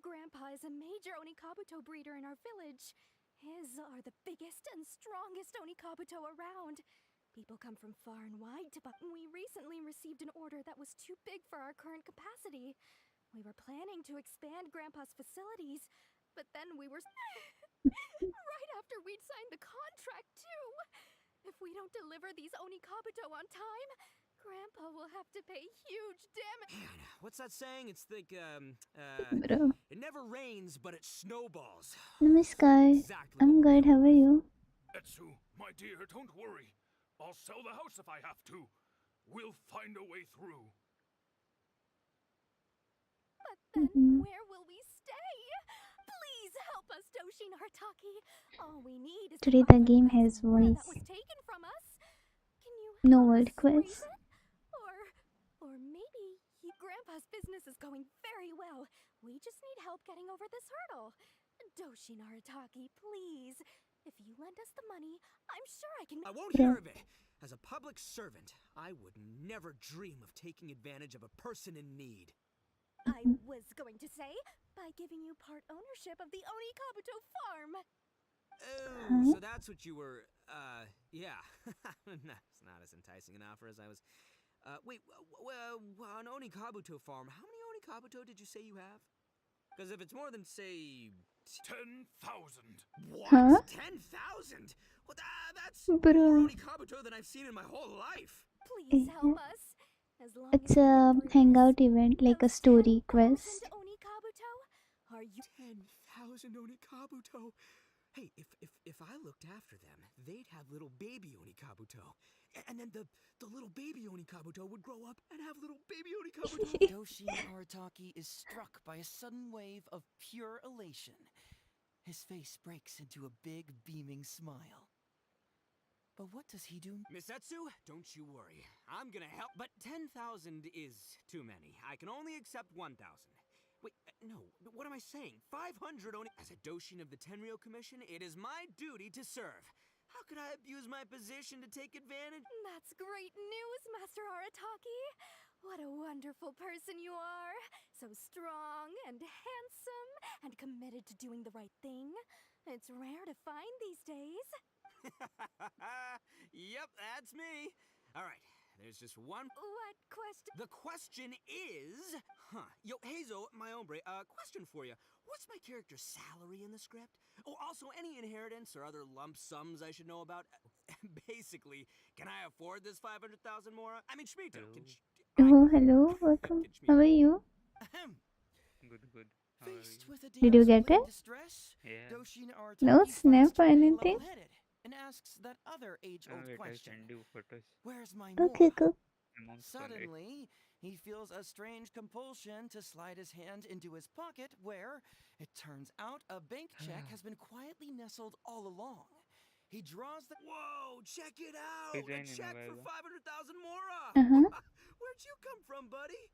Grandpa is a major Onikabuto breeder in our village. His are the biggest and strongest Onikabuto around. People come from far and wide to buy. We recently received an order that was too big for our current capacity. We were planning to expand Grandpa's facilities, but then we were... right after we'd signed the contract, too! If we don't deliver these Onikabuto on time, Grandpa will have to pay huge damage. Man, what's that saying? It's like, Bro. it never rains, but it snowballs. Namaskar. I'm good. How are you? Etsu, my dear, don't worry. I'll sell the house if I have to. We'll find a way through. But then where will we stay? Please help us, Doshin Arataki. All we need is Today the game has voice. that was taken from us. Can you No word quiz. Or maybe Grandpa's business is going very well. We just need help getting over this hurdle. Doshin Arataki, please. If you lend us the money, I'm sure I can... I won't hear of it. As a public servant, I would never dream of taking advantage of a person in need. I was going to say, by giving you part ownership of the Onikabuto farm. Oh, so that's what you were, yeah. That's not as enticing an offer as I was... wait, an Onikabuto farm, how many Onikabuto did you say you have? Because if it's more than, say... 10,000. What? Huh? 10,000? Well, that's Bro. more Onikabuto than I've seen in my whole life. Please help us. As long It's as a hangout event, like a story quest. Onikabuto? Are you 10,000 Onikabuto? Hey, if I looked after them, they'd have little baby Onikabuto. And then the little baby Onikabuto would grow up and have little baby Onikabuto. Doshin Arataki is struck by a sudden wave of pure elation. His face breaks into a big, beaming smile. But what does he do? Miss Etsu, don't you worry. I'm gonna help. But 10,000 is too many. I can only accept 1,000. Wait, no, what am I saying? 500 only. As a Doshin of the Tenryou Commission, it is my duty to serve. How could I abuse my position to take advantage? That's great news, Master Arataki. What a wonderful person you are. So strong and handsome and committed to doing the right thing. It's rare to find these days. Yep, that's me. All right, there's just one... What question? The question is... Yo, Hazel, my hombre, question for you. What's my character's salary in the script? Oh, also, any inheritance or other lump sums I should know about? Basically, can I afford this 500,000 Mora? I mean, Shmito, can Oh, hello, welcome. How are you? Good, good. Faced with a Did you damsel get it? in distress, Yeah. Doshin No Arataki finds snap or Tokane anything? level-headed and asks that other age-old Wait, I question. send you photos. Where's my Okay, Mora? cool. My mom's call it. Suddenly, he feels a strange compulsion to slide his hand into his pocket where, it turns out, a bank check has been quietly nestled all along. He draws the— Whoa, check it out! A Design check for in 500,000 Mora! Uh-huh. Where'd you come from, buddy?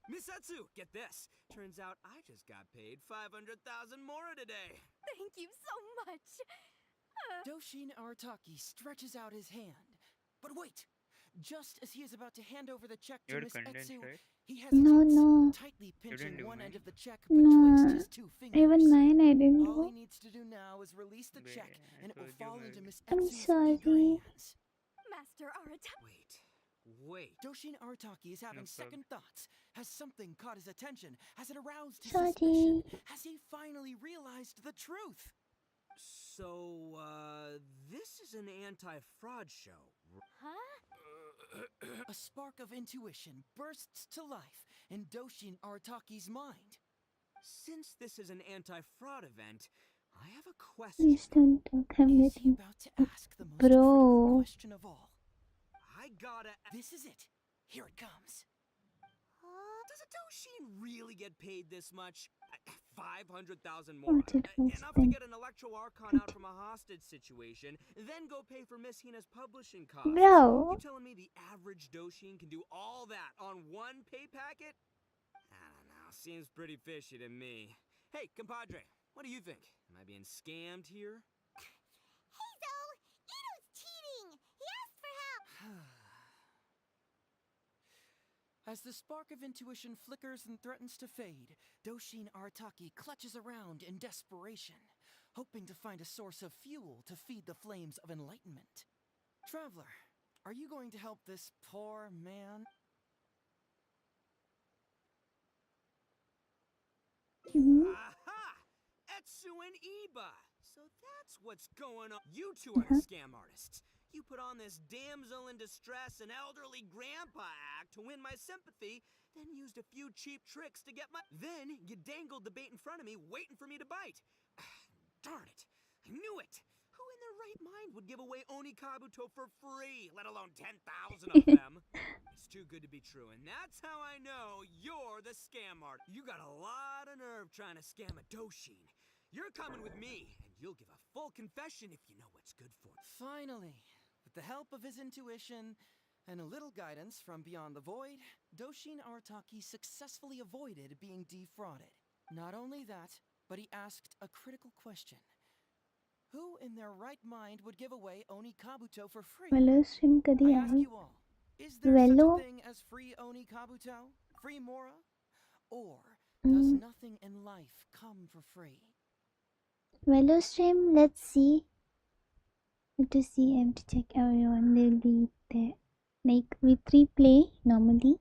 Misatsu, get this. Turns out I just got paid 500,000 Mora today. Thank you so much. Doshin Arataki stretches out his hand. But wait! Just as he is about to hand over the check to Your Miss contents, Etsu, right? he No, hesitates, no. tightly You didn't pinching do one end mine? of the check betwixt No. his two fingers. Even mine I didn't All he do. needs to do now is release the Wait, check, I and it will told you fall my into Miss I'm Etsu's eager sorry. hands. Master Arataki. Wait. Doshin Arataki is having No problem. second thoughts. Has something caught his attention? Has it aroused his Sorry. suspicion? Has he finally realized the truth? So, this is an anti-fraud show. Huh? A spark of intuition bursts to life in Doshin Arataki's mind. Since this is an anti-fraud event, I have a question. Please don't talk. I'm Is with he you. about to ask the most critical Bro. question of all? I gotta. This is it. Here it comes. Does a Doshin really get paid this much? 500,000 Oh, more. it was Enough to then. get an Electro Archon out from a hostage situation, then go pay for Miss Hina's publishing costs. Bro. You telling me the average Doshin can do all that on one pay packet? I don't know. Seems pretty fishy to me. Hey, compadre, what do you think? Am I being scammed here? Heizo! Ito's cheating! He asked for help! As the spark of intuition flickers and threatens to fade, Doshin Arataki clutches around in desperation, hoping to find a source of fuel to feed the flames of enlightenment. Traveler, are you going to help this poor man? Aha! Etsu and Iba! So that's what's going on. You two are the scam artists. You put on this damsel in distress and elderly grandpa act to win my sympathy, then used a few cheap tricks to get my— Then you dangled the bait in front of me, waiting for me to bite. Darn it! I knew it! Who in their right mind would give away Oni Kabuto for free, let alone 10,000 of them? It's too good to be true, and that's how I know you're the scam artist. You got a lot of nerve trying to scam a Doshin. You're coming with me, and you'll give a full confession if you know what's good for you. Finally, with the help of his intuition and a little guidance from beyond the void, Doshin Arataki successfully avoided being defrauded. Not only that, but he asked a critical question. Who in their right mind would give away Oni Kabuto for free? Velo stream कदी I ask I? you all, is there such Velo. a thing as free Oni Kabuto? Free Mora? Or does nothing in life come for free? Velo stream. Let's see. To see, I have to check everyone. They'll be there. Like we 3 play normally.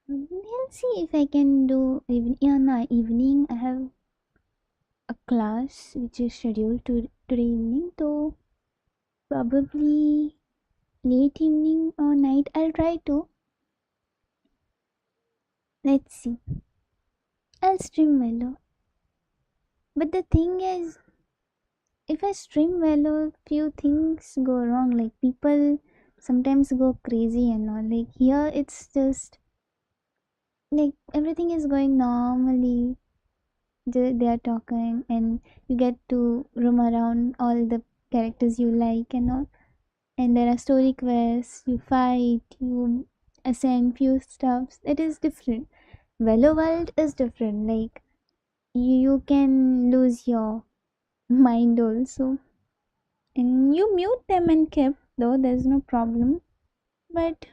We'll see if I can do even. Yeah, no, evening I have a class which is scheduled to today evening. So probably late evening or night I'll try to. Let's see. I'll stream Velo. But the thing is, if I stream Velo, few things go wrong. Like people sometimes go crazy and all. Like here, it's just like everything is going normally. They are talking, and you get to roam around all the characters you like and all. And there are story quests. You fight. You ascend few stuffs. It is different. Velo world is different. Like you can lose your mind also. And you mute them and keep, though there's no problem. But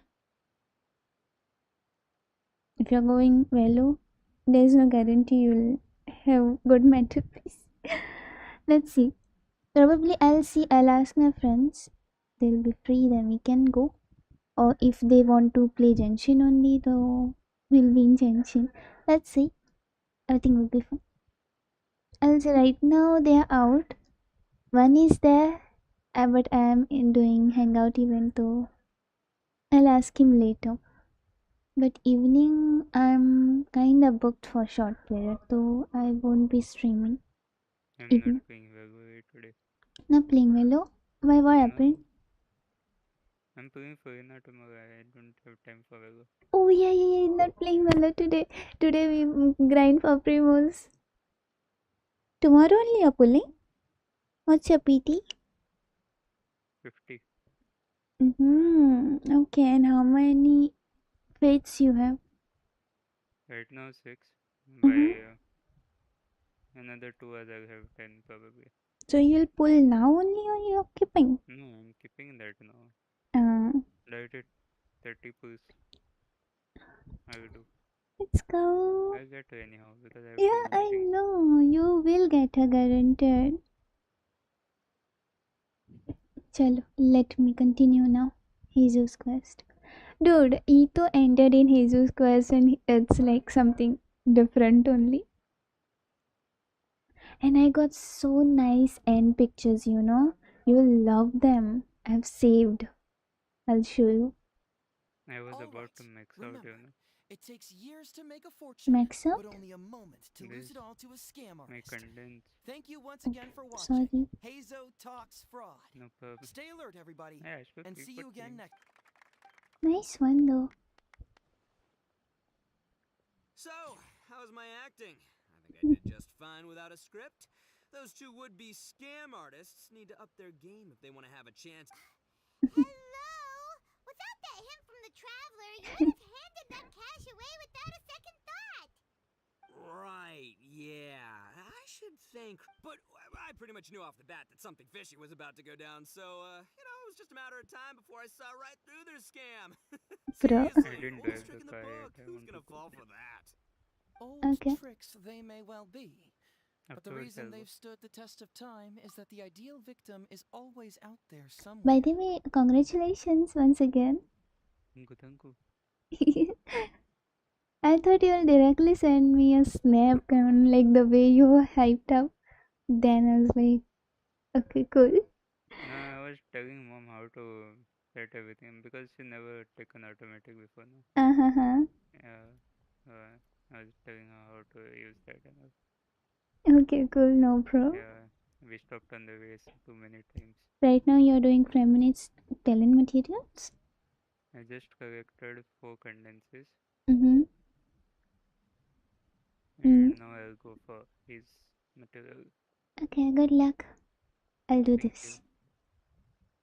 if you're going Velo, there's no guarantee you'll have good mental peace. Let's see. Probably I'll ask my friends. They'll be free, then we can go. Or if they want to play Genshin only, though we'll be in Genshin. Let's see. Everything will be fun. I'll say right now they are out. One is there But I am in doing hangout event, so I'll ask him later. But evening, I'm kinda booked for short period, so I won't be streaming. I'm not Evening. playing Valorant today. Not playing Velo? Why, what No, happened? I'm playing Farina tomorrow. I don't have time for Valo. Oh yeah, not playing Velo today. Today we grind for primos. Tomorrow only you're pulling? What's your PT? 50. Okay, and how many fates you have? Right now 6. Mm-hmm. By another 2 hours I'll have 10 probably. So you'll pull now only or you're keeping? No, I'm keeping that now. Uh, That it 30 pulls. I will do. let's go. I'll get her anyhow because I have too Yeah, many I things. know. You will get her guaranteed. Chalo, let me continue now. Jesus quest. Dude, Ito entered in Jesus quest and it's like something different only. And I got so nice end pictures, you know. You'll love them. I've saved. I'll show you. I was All about right. to max out, Remember, you know. it takes years to make a fortune, Max but out? only a moment to lose This, it all to a scam my artist. contents. Thank you once again for watching. Sorry. Hazo Talks Fraud. No problem. Stay alert, everybody, Yeah, I should and keep see you again watching. next. Nice one though. So, how's my acting? I think I did just fine without a script. Those two would-be scam artists need to up their game if they want to have a chance. Hello? Without that hint from the traveler, you would have handed that cash away without a second thought. Right, yeah. I should think. But I pretty much knew off the bat that something fishy was about to go down, so, it was just a matter of time before I saw right through their scam. Bro. I Seriously, didn't oldest drive trick the in the car yet. book. I Who's want to gonna go fall there. for that? Old Okay. tricks they may well be, but the Afterwards reason I'll go. they've stood the test of time is that the ideal victim is always out there somewhere. By the way, congratulations once again. Thank you. I thought you'll directly send me a snap and like the way you were hyped up. Then I was like, okay, cool. No, I was telling mom how to set everything because she never taken automatic before now. Uh-huh. Yeah, I was telling her how to use that and all. Okay, cool, no pro. Yeah, we stopped on the way too many times. Right now you're doing feminist talent materials? I just corrected 4 condenses Mm-hmm. and now I'll go for his material. Okay, good luck. I'll do Thank you. this.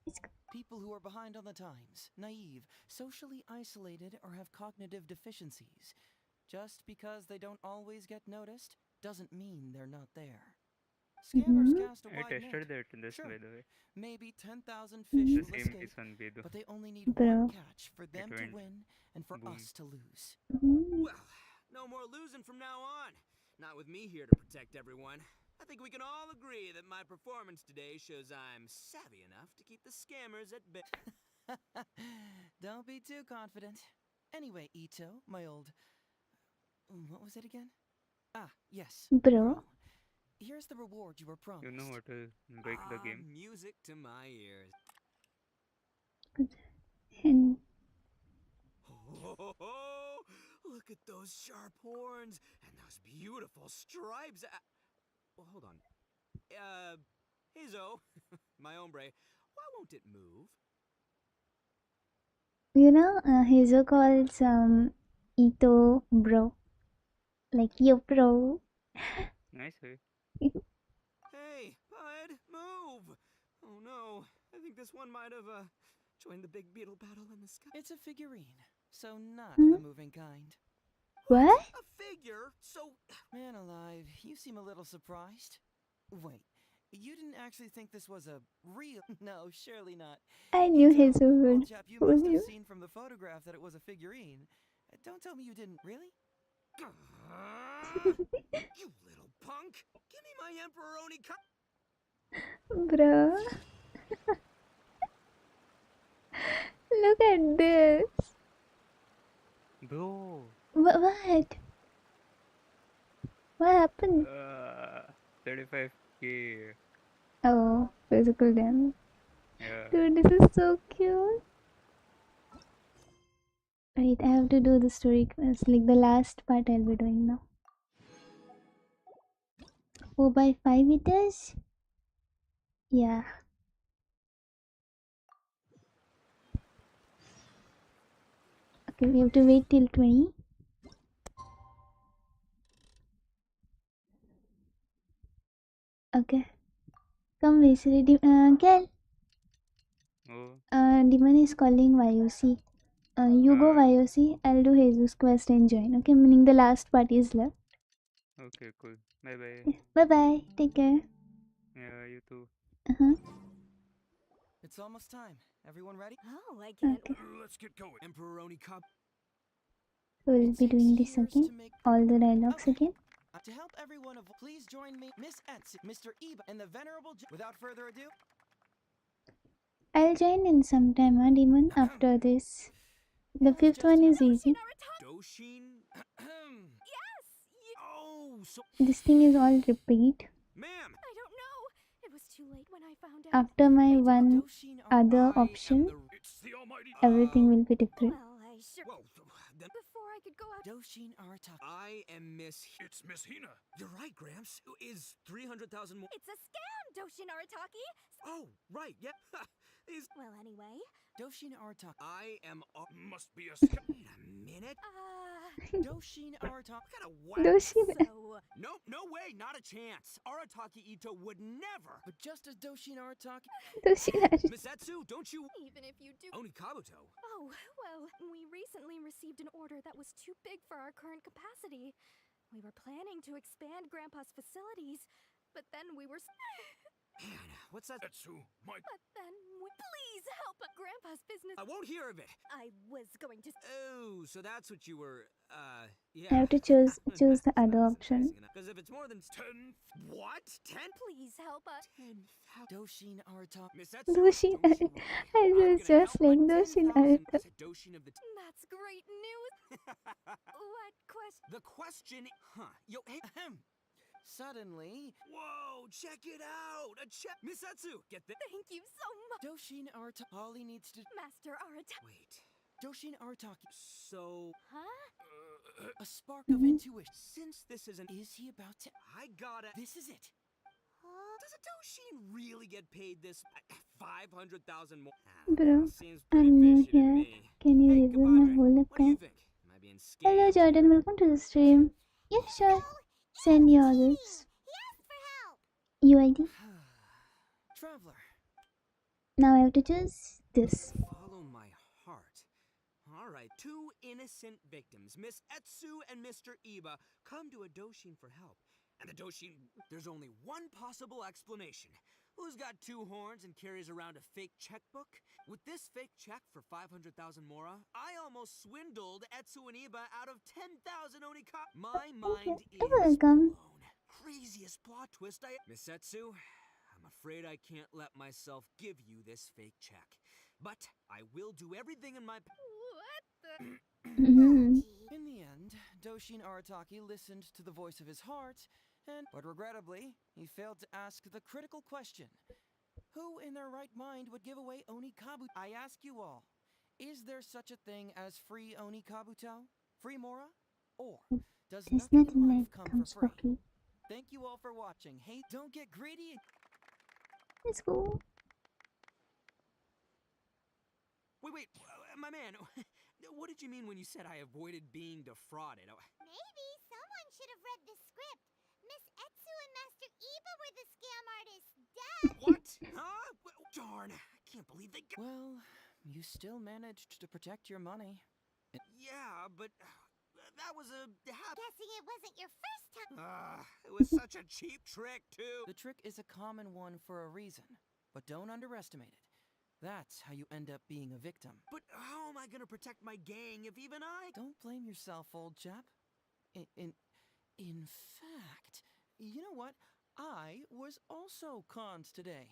Let's go. People who are behind on the times, naive, socially isolated, or have cognitive deficiencies. Just because they don't always get noticed doesn't mean they're not there. Scammers cast a I wide net. tested that this Sure, by the way. maybe 10,000 The fish will same escape, piece on Bedo. but they only need one Bro. catch for them to went. win and for Boom. us to lose. Well, no more losing from now on. Not with me here to protect everyone. I think we can all agree that my performance today shows I'm savvy enough to keep the scammers at bay. Don't be too confident. Anyway, Ito, my old... What was it again? Ah, yes. Bro. Here's the reward you were promised. You know what will break the game? Music to my ears. And Oh, look at those sharp horns and those beautiful stripes. Well, hold on. Hazo, my hombre, why won't it move? you know, Hazel calls Ito bro. Like, yo, bro. Nice way. Hey, bud, move! Oh no, I think this one might have, joined the big beetle battle in the sky. It's a figurine, so not the moving kind. What? A figure? So... Man alive, you seem a little surprised. Wait, you didn't actually think this was a real... No, surely not. I knew Hazel would Old chap, you fool must have you. seen from the photograph that it was a figurine. Don't tell me you didn't. Really? You little punk! Give me my Emperoroni cup! Bro. Look at this. Bro. What? What happened? 35k. Oh, physical damage. Yeah. Dude, this is so cute. Right, I have to do the story quest. Like the last part I'll be doing now. 4 by 5 it is? Yeah. Okay, we have to wait till 20. Okay. Come, Vasily. Kel. Oh. Demon is calling YOC. You go YOC. I'll do Jesus quest and join. Okay, meaning the last part is left. Okay, cool. Bye bye. Bye bye. Take care. Yeah, you too. Uh-huh. It's almost time. Everyone ready? Oh, I can't. Okay. Let's get going. Emperor Onikab. So we'll be doing this again. All the dialogues again. To help everyone please join me, Miss Etsu, Mr. Iba, and the venerable without further ado. I'll join in sometime, Demon, after this. The fifth one is easy. Doshin? Yes! Oh, so... This thing is all repeat. Ma'am! I don't know. It was too late when I found out. After my one other option, everything will be different. Well, I sure... Whoa, Before I could go out... Doshin Arataki. I am Miss... It's Miss Hina. You're right, Gramps. Is 300,000 more... It's a scam, Doshin Arataki! Oh, right, yeah. Well, anyway... Doshin Arataki. I am... Must be a scam. Wait a minute. Doshin Arataki. What kind of whack... Doshin... No way, not a chance. Arataki Ito would never. But just as Doshin Arataki... Doshin Arataki... Miss Etsu, don't you... Even if you do... Onikabuto. Oh, well, we recently received an order that was too big for our current capacity. We were planning to expand Grandpa's facilities, but then we were... Man, what's that? Etsu, my... But then please help Grandpa's business... I won't hear of it. I was going to... Oh, so that's what you were, yeah. I have to choose the other option. Because if it's more than 10... What? 10? Please help us. 10... Doshin Arataki. Miss Etsu? Doshin Arataki. I was just like Doshin Arataki. Doshin of the... That's great news. What question? The question... Huh. Yo, hey... Suddenly... Whoa, check it out! A check... Miss Etsu, get this... Thank you so much. Doshin Arataki. All he needs to... Master Arataki. Wait. Doshin Arataki. So... Huh? A spark of intuition. Since this is an... Is he about to... I gotta... This is it. Does a Doshin really get paid this 500,000 more? Bro, Seems pretty I'm new fishy to here. me. Can you Hey, review my compadre, whole what do you account? think? Am I being scammed? Hello Jordan, welcome to the stream. Yeah, sure. Send your this. UID. Traveler. Now I have to choose this. Follow my heart. All right, two innocent victims, Miss Etsu and Mr. Iba, come to a Doshin for help. And the Doshin, there's only one possible explanation. Who's got two horns and carries around a fake checkbook? With this fake check for 500,000 mora, I almost swindled Etsu and Iba out of 10,000 Onika. My mind is welcome. blown. Craziest plot twist I... Miss Etsu, I'm afraid I can't let myself give you this fake check. But I will do everything in my... What the... In the end, Doshin Arataki listened to the voice of his heart, but regrettably, he failed to ask the critical question. Who in their right mind would give away Onikabuto? I ask you all, is there such a thing as free Onikabuto? Free Mora? Or does There's nothing in nothing life like come for free? free. Thank you all for watching. Hey, don't get greedy. Let's go. Wait, my man. What did you mean when you said I avoided being defrauded? Maybe someone should have read the script. Miss Etsu and Master Iba were the scam artists. Duh! What? Huh? Darn, I can't believe they got... Well, you still managed to protect your money. Yeah, but that was a... Guessing it wasn't your first time. It was such a cheap trick, too. The trick is a common one for a reason, but don't underestimate it. That's how you end up being a victim. But how am I gonna protect my gang if even I... Don't blame yourself, old chap. In fact, you know what? I was also conned today.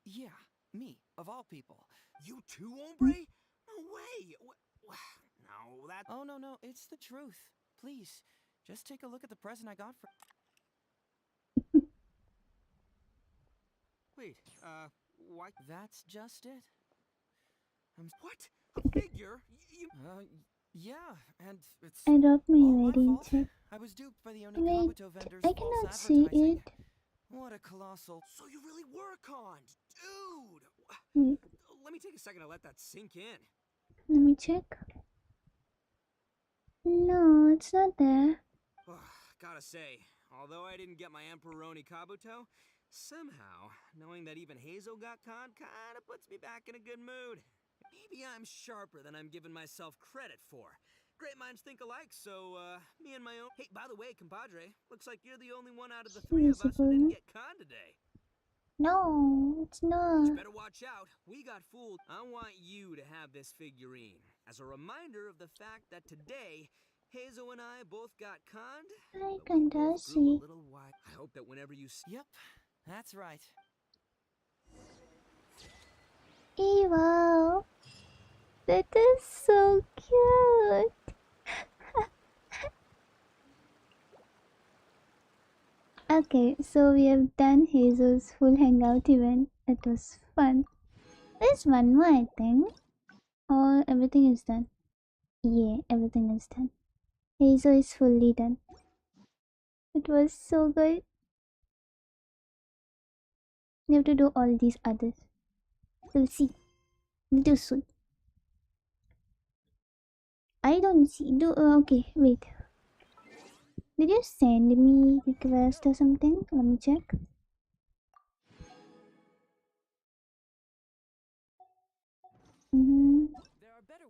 Yeah, me, of all people. You too, hombre? No way! No, that... Oh, no, it's the truth. Please, just take a look at the present I got for... Wait, why? That's just it. What? A figure? Yeah, and it's I dropped my all my wedding fault. check. I was duped by the Oni Wait, Kabuto vendor's I false cannot see advertising. it. What a colossal. So you really were conned, dude. Wait, Let me take a second to let that sink in. let me check. No, it's not there. Gotta say, although I didn't get my Emperoni Kabuto, somehow, knowing that even Hazel got conned kinda puts me back in a good mood. Maybe I'm sharper than I'm giving myself credit for. Great minds think alike, so, me and my own... Hey, by the way, compadre, looks like you're the only one out of the three of us who didn't get conned today. No, it's But not. you better watch out. We got fooled. I want you to have this figurine as a reminder of the fact that today, Hazel and I both got conned. I But we can't both grew see. a little wide. I hope that whenever you see... Yep, that's right. Wow, that is so cute. Okay, so we have done Hazel's full hangout event. It was fun. There's one more, I think. Or everything is done. Yeah, everything is done. Hazel is fully done. It was so good. You have to do all these others. We'll see. We'll do soon. I don't see. Okay, wait. Did you send me request or something? Let me check. There are better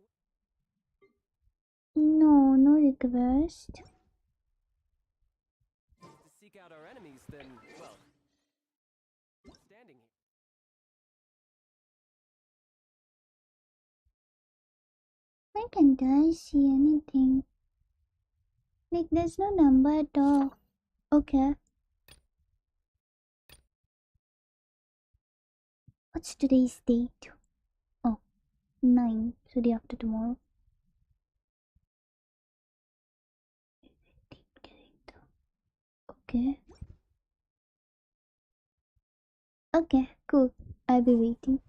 No, no request. ways to seek out our enemies than, well, standing here. Why can't I see anything? Like, there's no number at all. Okay. What's today's date? Oh, 9. So day after tomorrow. Okay. Okay, cool. I'll be waiting.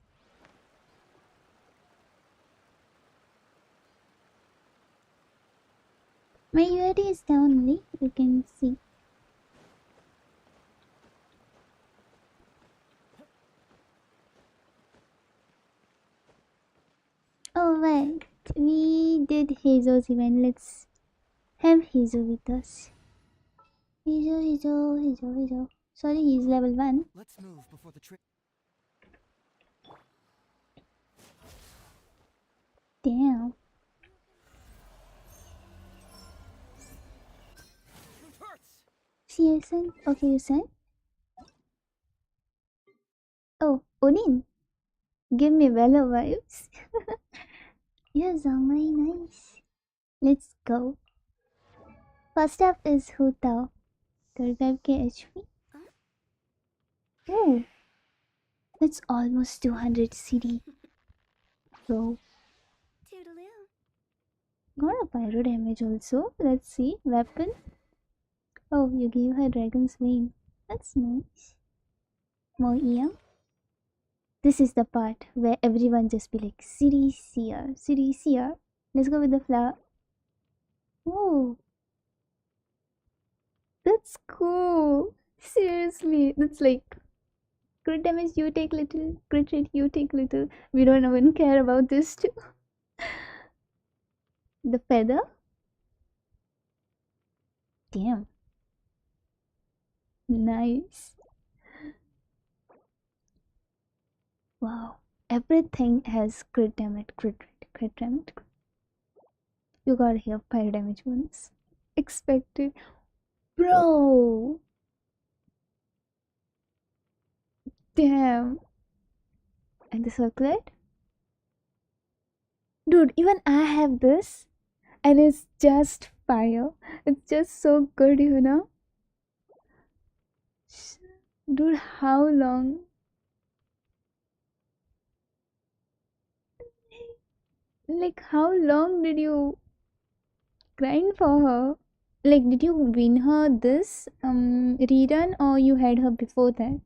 My UID is down only. You can see. Oh, right. We did Hazel's event. Let's have Hazel with us. Hazel. Sorry, he's level 1. Let's move before the trip. Damn. CSN? Okay, you said? Oh, Odin. Give me Valor vibes. Yeah, Zhongli, nice. Let's go. First up is Hu Tao. 35k HP. Oh, that's almost 200 CD. Bro. Toodaloo. Got a pyro damage also. Let's see. Weapon. Oh, you gave her Dragon's Wing. That's nice. More EM. This is the part where everyone just be like, City Seer. Let's go with the flower. Oh, that's cool. Seriously, that's like crit damage you take little, crit rate you take little. We don't even care about this too. The feather. Damn. Nice. Wow. Everything has crit damage, crit rate, crit damage. You gotta hear fire damage once. Expected. Bro. Damn. And the circlet? Dude, even I have this. And it's just fire. It's just so good, you know? Dude, how long? Like, how long did you grind for her? Like, did you win her this rerun or you had her before that?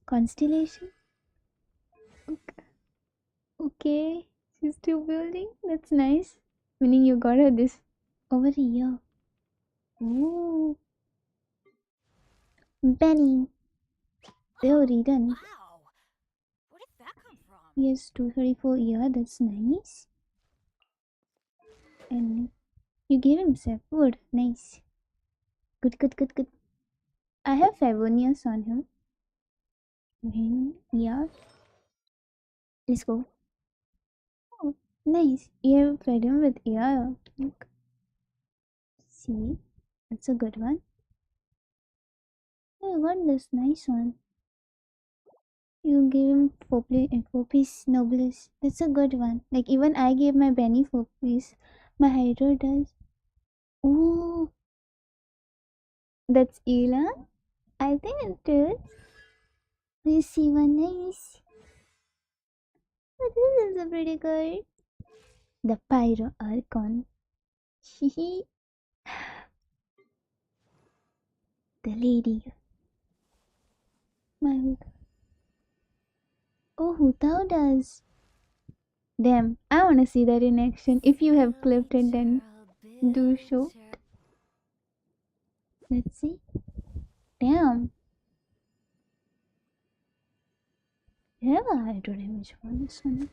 Constellation? Okay. She's still building? That's nice. Meaning you got her this over here. Ooh. Benny. They're redone. Wow. Where did that come from? Yes, 234. Yeah, that's nice. And you gave him wood. Nice. Good, good, good, good. I have Favonius on him. Yeah. Let's go. Oh, nice. You have fed him with yeah. Look. See? That's a good one. I got this nice one. You gave him 4-piece Nobilis. That's a good one. Like even I gave my Benny 4-piece. My Hydro does. Ooh. That's Elon? I think it is. We see one nice. But this is a pretty good. The Pyro Archon. Hehe. The lady. My hook. Oh, Hutao does. Damn, I wanna see that in action. If you have clipped it, then do show. Let's see. Damn. You have a hydro damage on this one.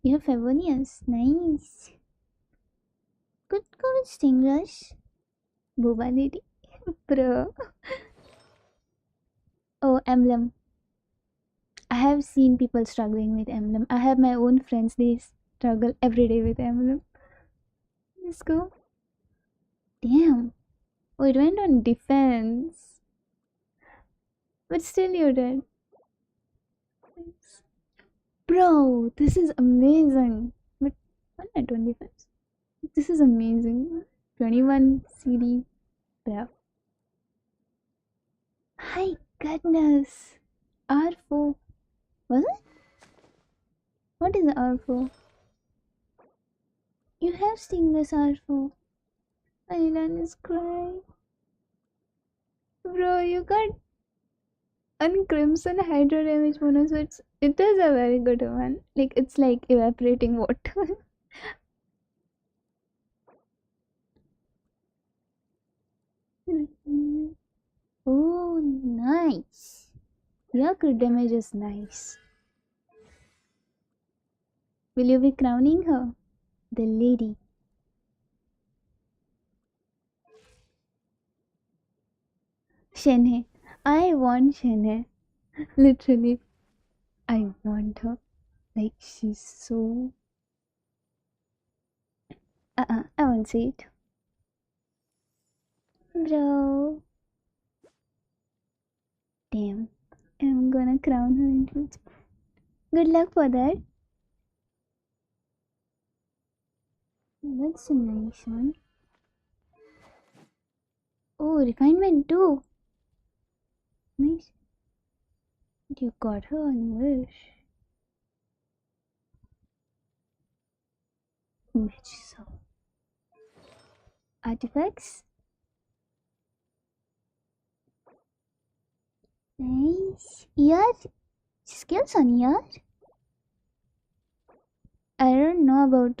You have Favonius. Nice. Good go with Sting Rush. Boba lady. Bro. Oh, Emblem. I have seen people struggling with Emblem. I have my own friends. They struggle every day with Emblem. Let's go. Damn. Oh, it went on defense. But still you're dead. Bro, this is amazing. But why not on defense? This is amazing. 21 CD. Bro. My goodness. R4. Was it? What is R4? You have seen this R4. Island is crying. Bro, you got Crimson Hydro damage bonus, so it is a very good one. Like it's like evaporating water. Oh, nice. Your crit damage is nice. Will you be crowning her? The lady. Shenhe. I want Shenhe. Literally. I want her. Like, she's so... I won't say it. Bro. Damn. I'm gonna crown her in future. Good luck for that. That's a nice one. Oh, refinement too. Nice. You got her on wish. Match so. Artifacts. Nice. Yeah. Skills on here. I don't know about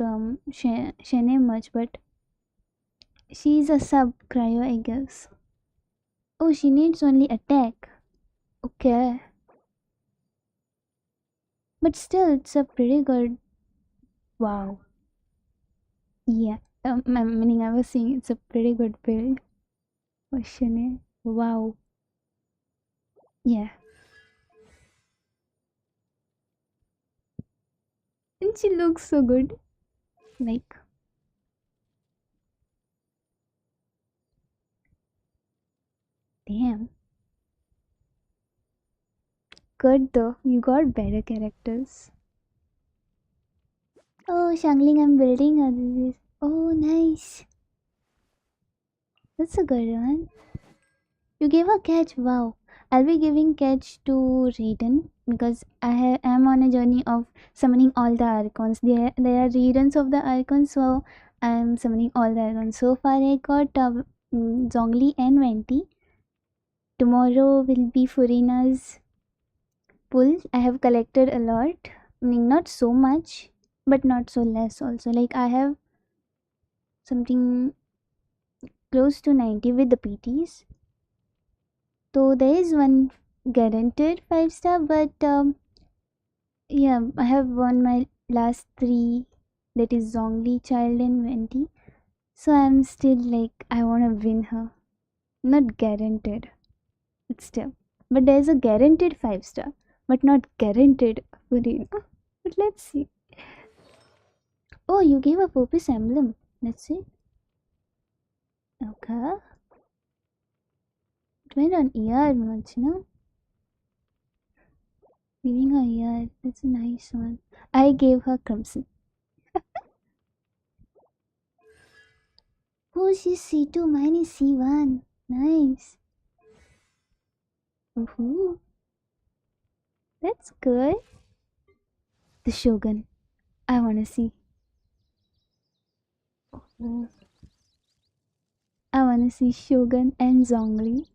Shene much, but she's a sub cryo, I guess. Oh, she needs only attack. Okay. But still, it's a pretty good. Wow. Yeah. Meaning I was saying it's a pretty good build. For Shene. Wow. Yeah. And she looks so good. Like. Damn. Good though. You got better characters. Oh, Shangling, I'm building her. This is. Oh, nice. That's a good one. You gave her catch. Wow. I'll be giving catch to Raiden because I am on a journey of summoning all the Archons. There are reruns of the Archons, so I'm summoning all the Archons. So far, I got Zhongli and Venti. Tomorrow will be Furina's pull. I have collected a lot. I mean, not so much, but not so less also. Like I have something close to 90 with the PTs. So there is one guaranteed 5 star, but yeah, I have won my last three. That is Zongli, Child, and Venti. So I'm still like I wanna win her. Not guaranteed, but still. But there's a guaranteed 5 star, but not guaranteed Arena. But let's see. Oh, you gave a purpose emblem. Let's see. Okay. It went on ER much, no? Giving her ER. That's a nice one. I gave her Crimson. Oh, she's C2, mine is C1. Nice. Ooh. That's good. The Shogun. I wanna see. Oh. I wanna see Shogun and Zhongli.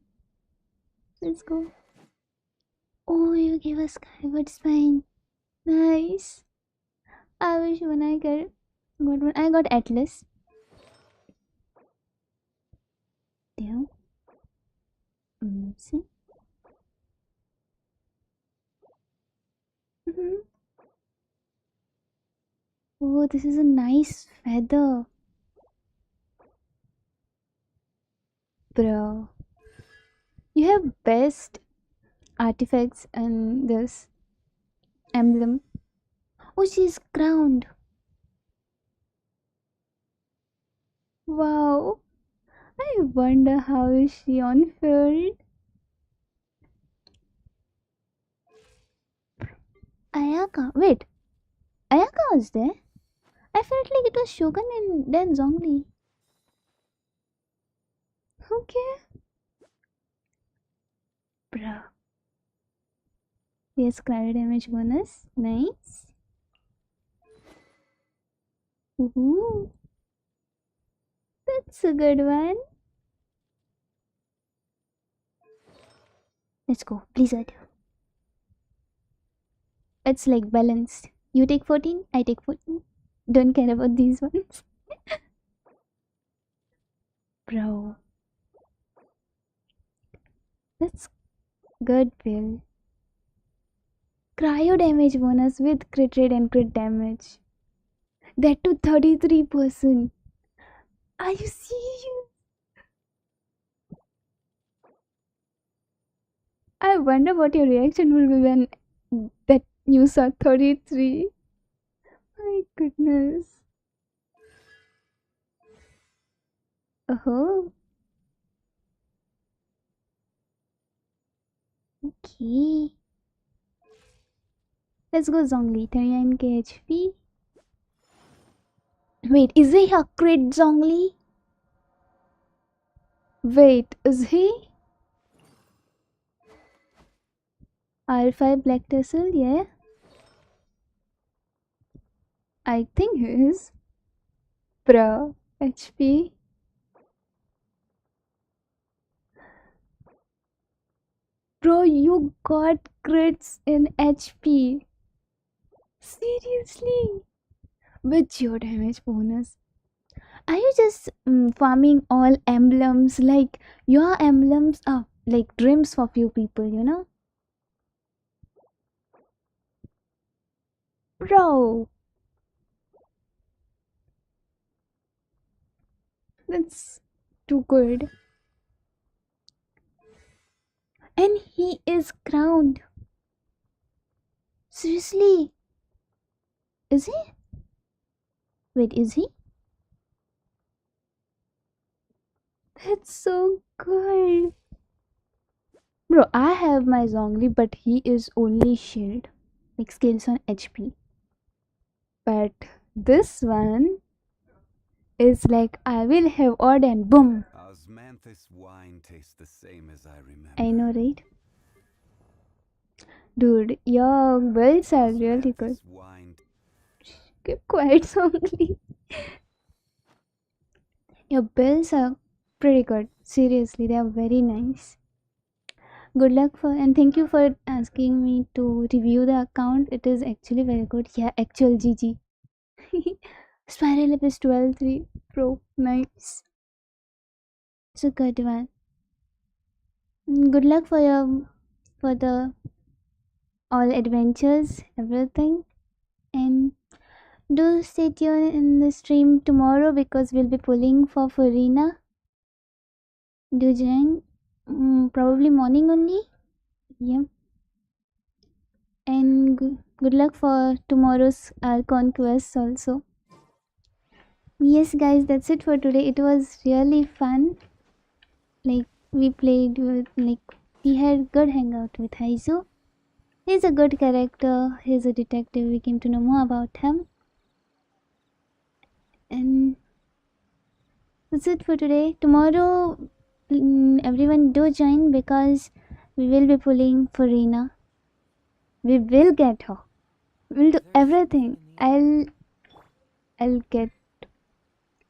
Let's go. Oh, you gave us Skyward Spine. Nice. I wish when I got one. I got Atlas. Damn. See. Oh, this is a nice feather. Bro. You have best artifacts and this emblem. Oh, she's crowned. Wow. I wonder how is she on field. Ayaka. Wait. Ayaka was there? I felt like it was Shogun and then Zhongli. Okay. Bro. Yes, crowd damage bonus. Nice. Ooh. That's a good one. Let's go. Blizzard. It's like balanced. You take 14, I take 14. Don't care about these ones. Bro. That's good, Bill. Cryo damage bonus with crit rate and crit damage. That to 33%. Are you serious? I wonder what your reaction will be when that you saw 33. My goodness. Oh. Okay. Let's go Zhongli. 39k HP. Wait, is he a crit Zhongli? Wait, is he? R5 Black Tassel, yeah. I think he is. Bro, HP. Bro, you got crits in HP. Seriously? With your damage bonus. Are you just farming all emblems? Like, your emblems are like dreams for few people, you know? Bro. That's too good. And he is crowned. Seriously? Is he? Wait, is he? That's so good. Bro, I have my Zhongli, but he is only shield. Like skills on HP. But this one is like I will have odd and boom. Osmanthus wine tastes the same as I remember. I know, right? Dude, your builds are really good. Keep quiet, Zhongli. Your builds are pretty good. Seriously, they are very nice. Good luck for, and thank you for asking me to review the account. It is actually very good. Yeah, actual GG. Spiral Lip is 12-3 Pro. Nice. It's a good one. Good luck for your for the all adventures, everything. And do stay tuned in the stream tomorrow because we'll be pulling for Farina. Do join. Probably morning only. Yep. And good luck for tomorrow's conquests also. Yes, guys, that's it for today. It was really fun. Like we played with, like we had good hangout with Haizu. He's a good character. He's a detective. We came to know more about him. And that's it for today. Tomorrow, everyone do join because we will be pulling for Rina. We will get her. We'll do everything. I'll get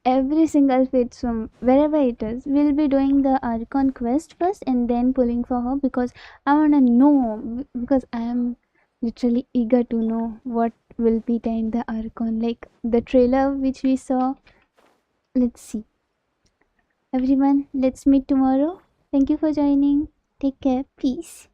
every single fit from wherever it is. We'll be doing the Archon quest first and then pulling for her because I wanna know, because I am literally eager to know what will be there in the Archon. Like the trailer which we saw. Let's see. Everyone, let's meet tomorrow. Thank you for joining. Take care. Peace.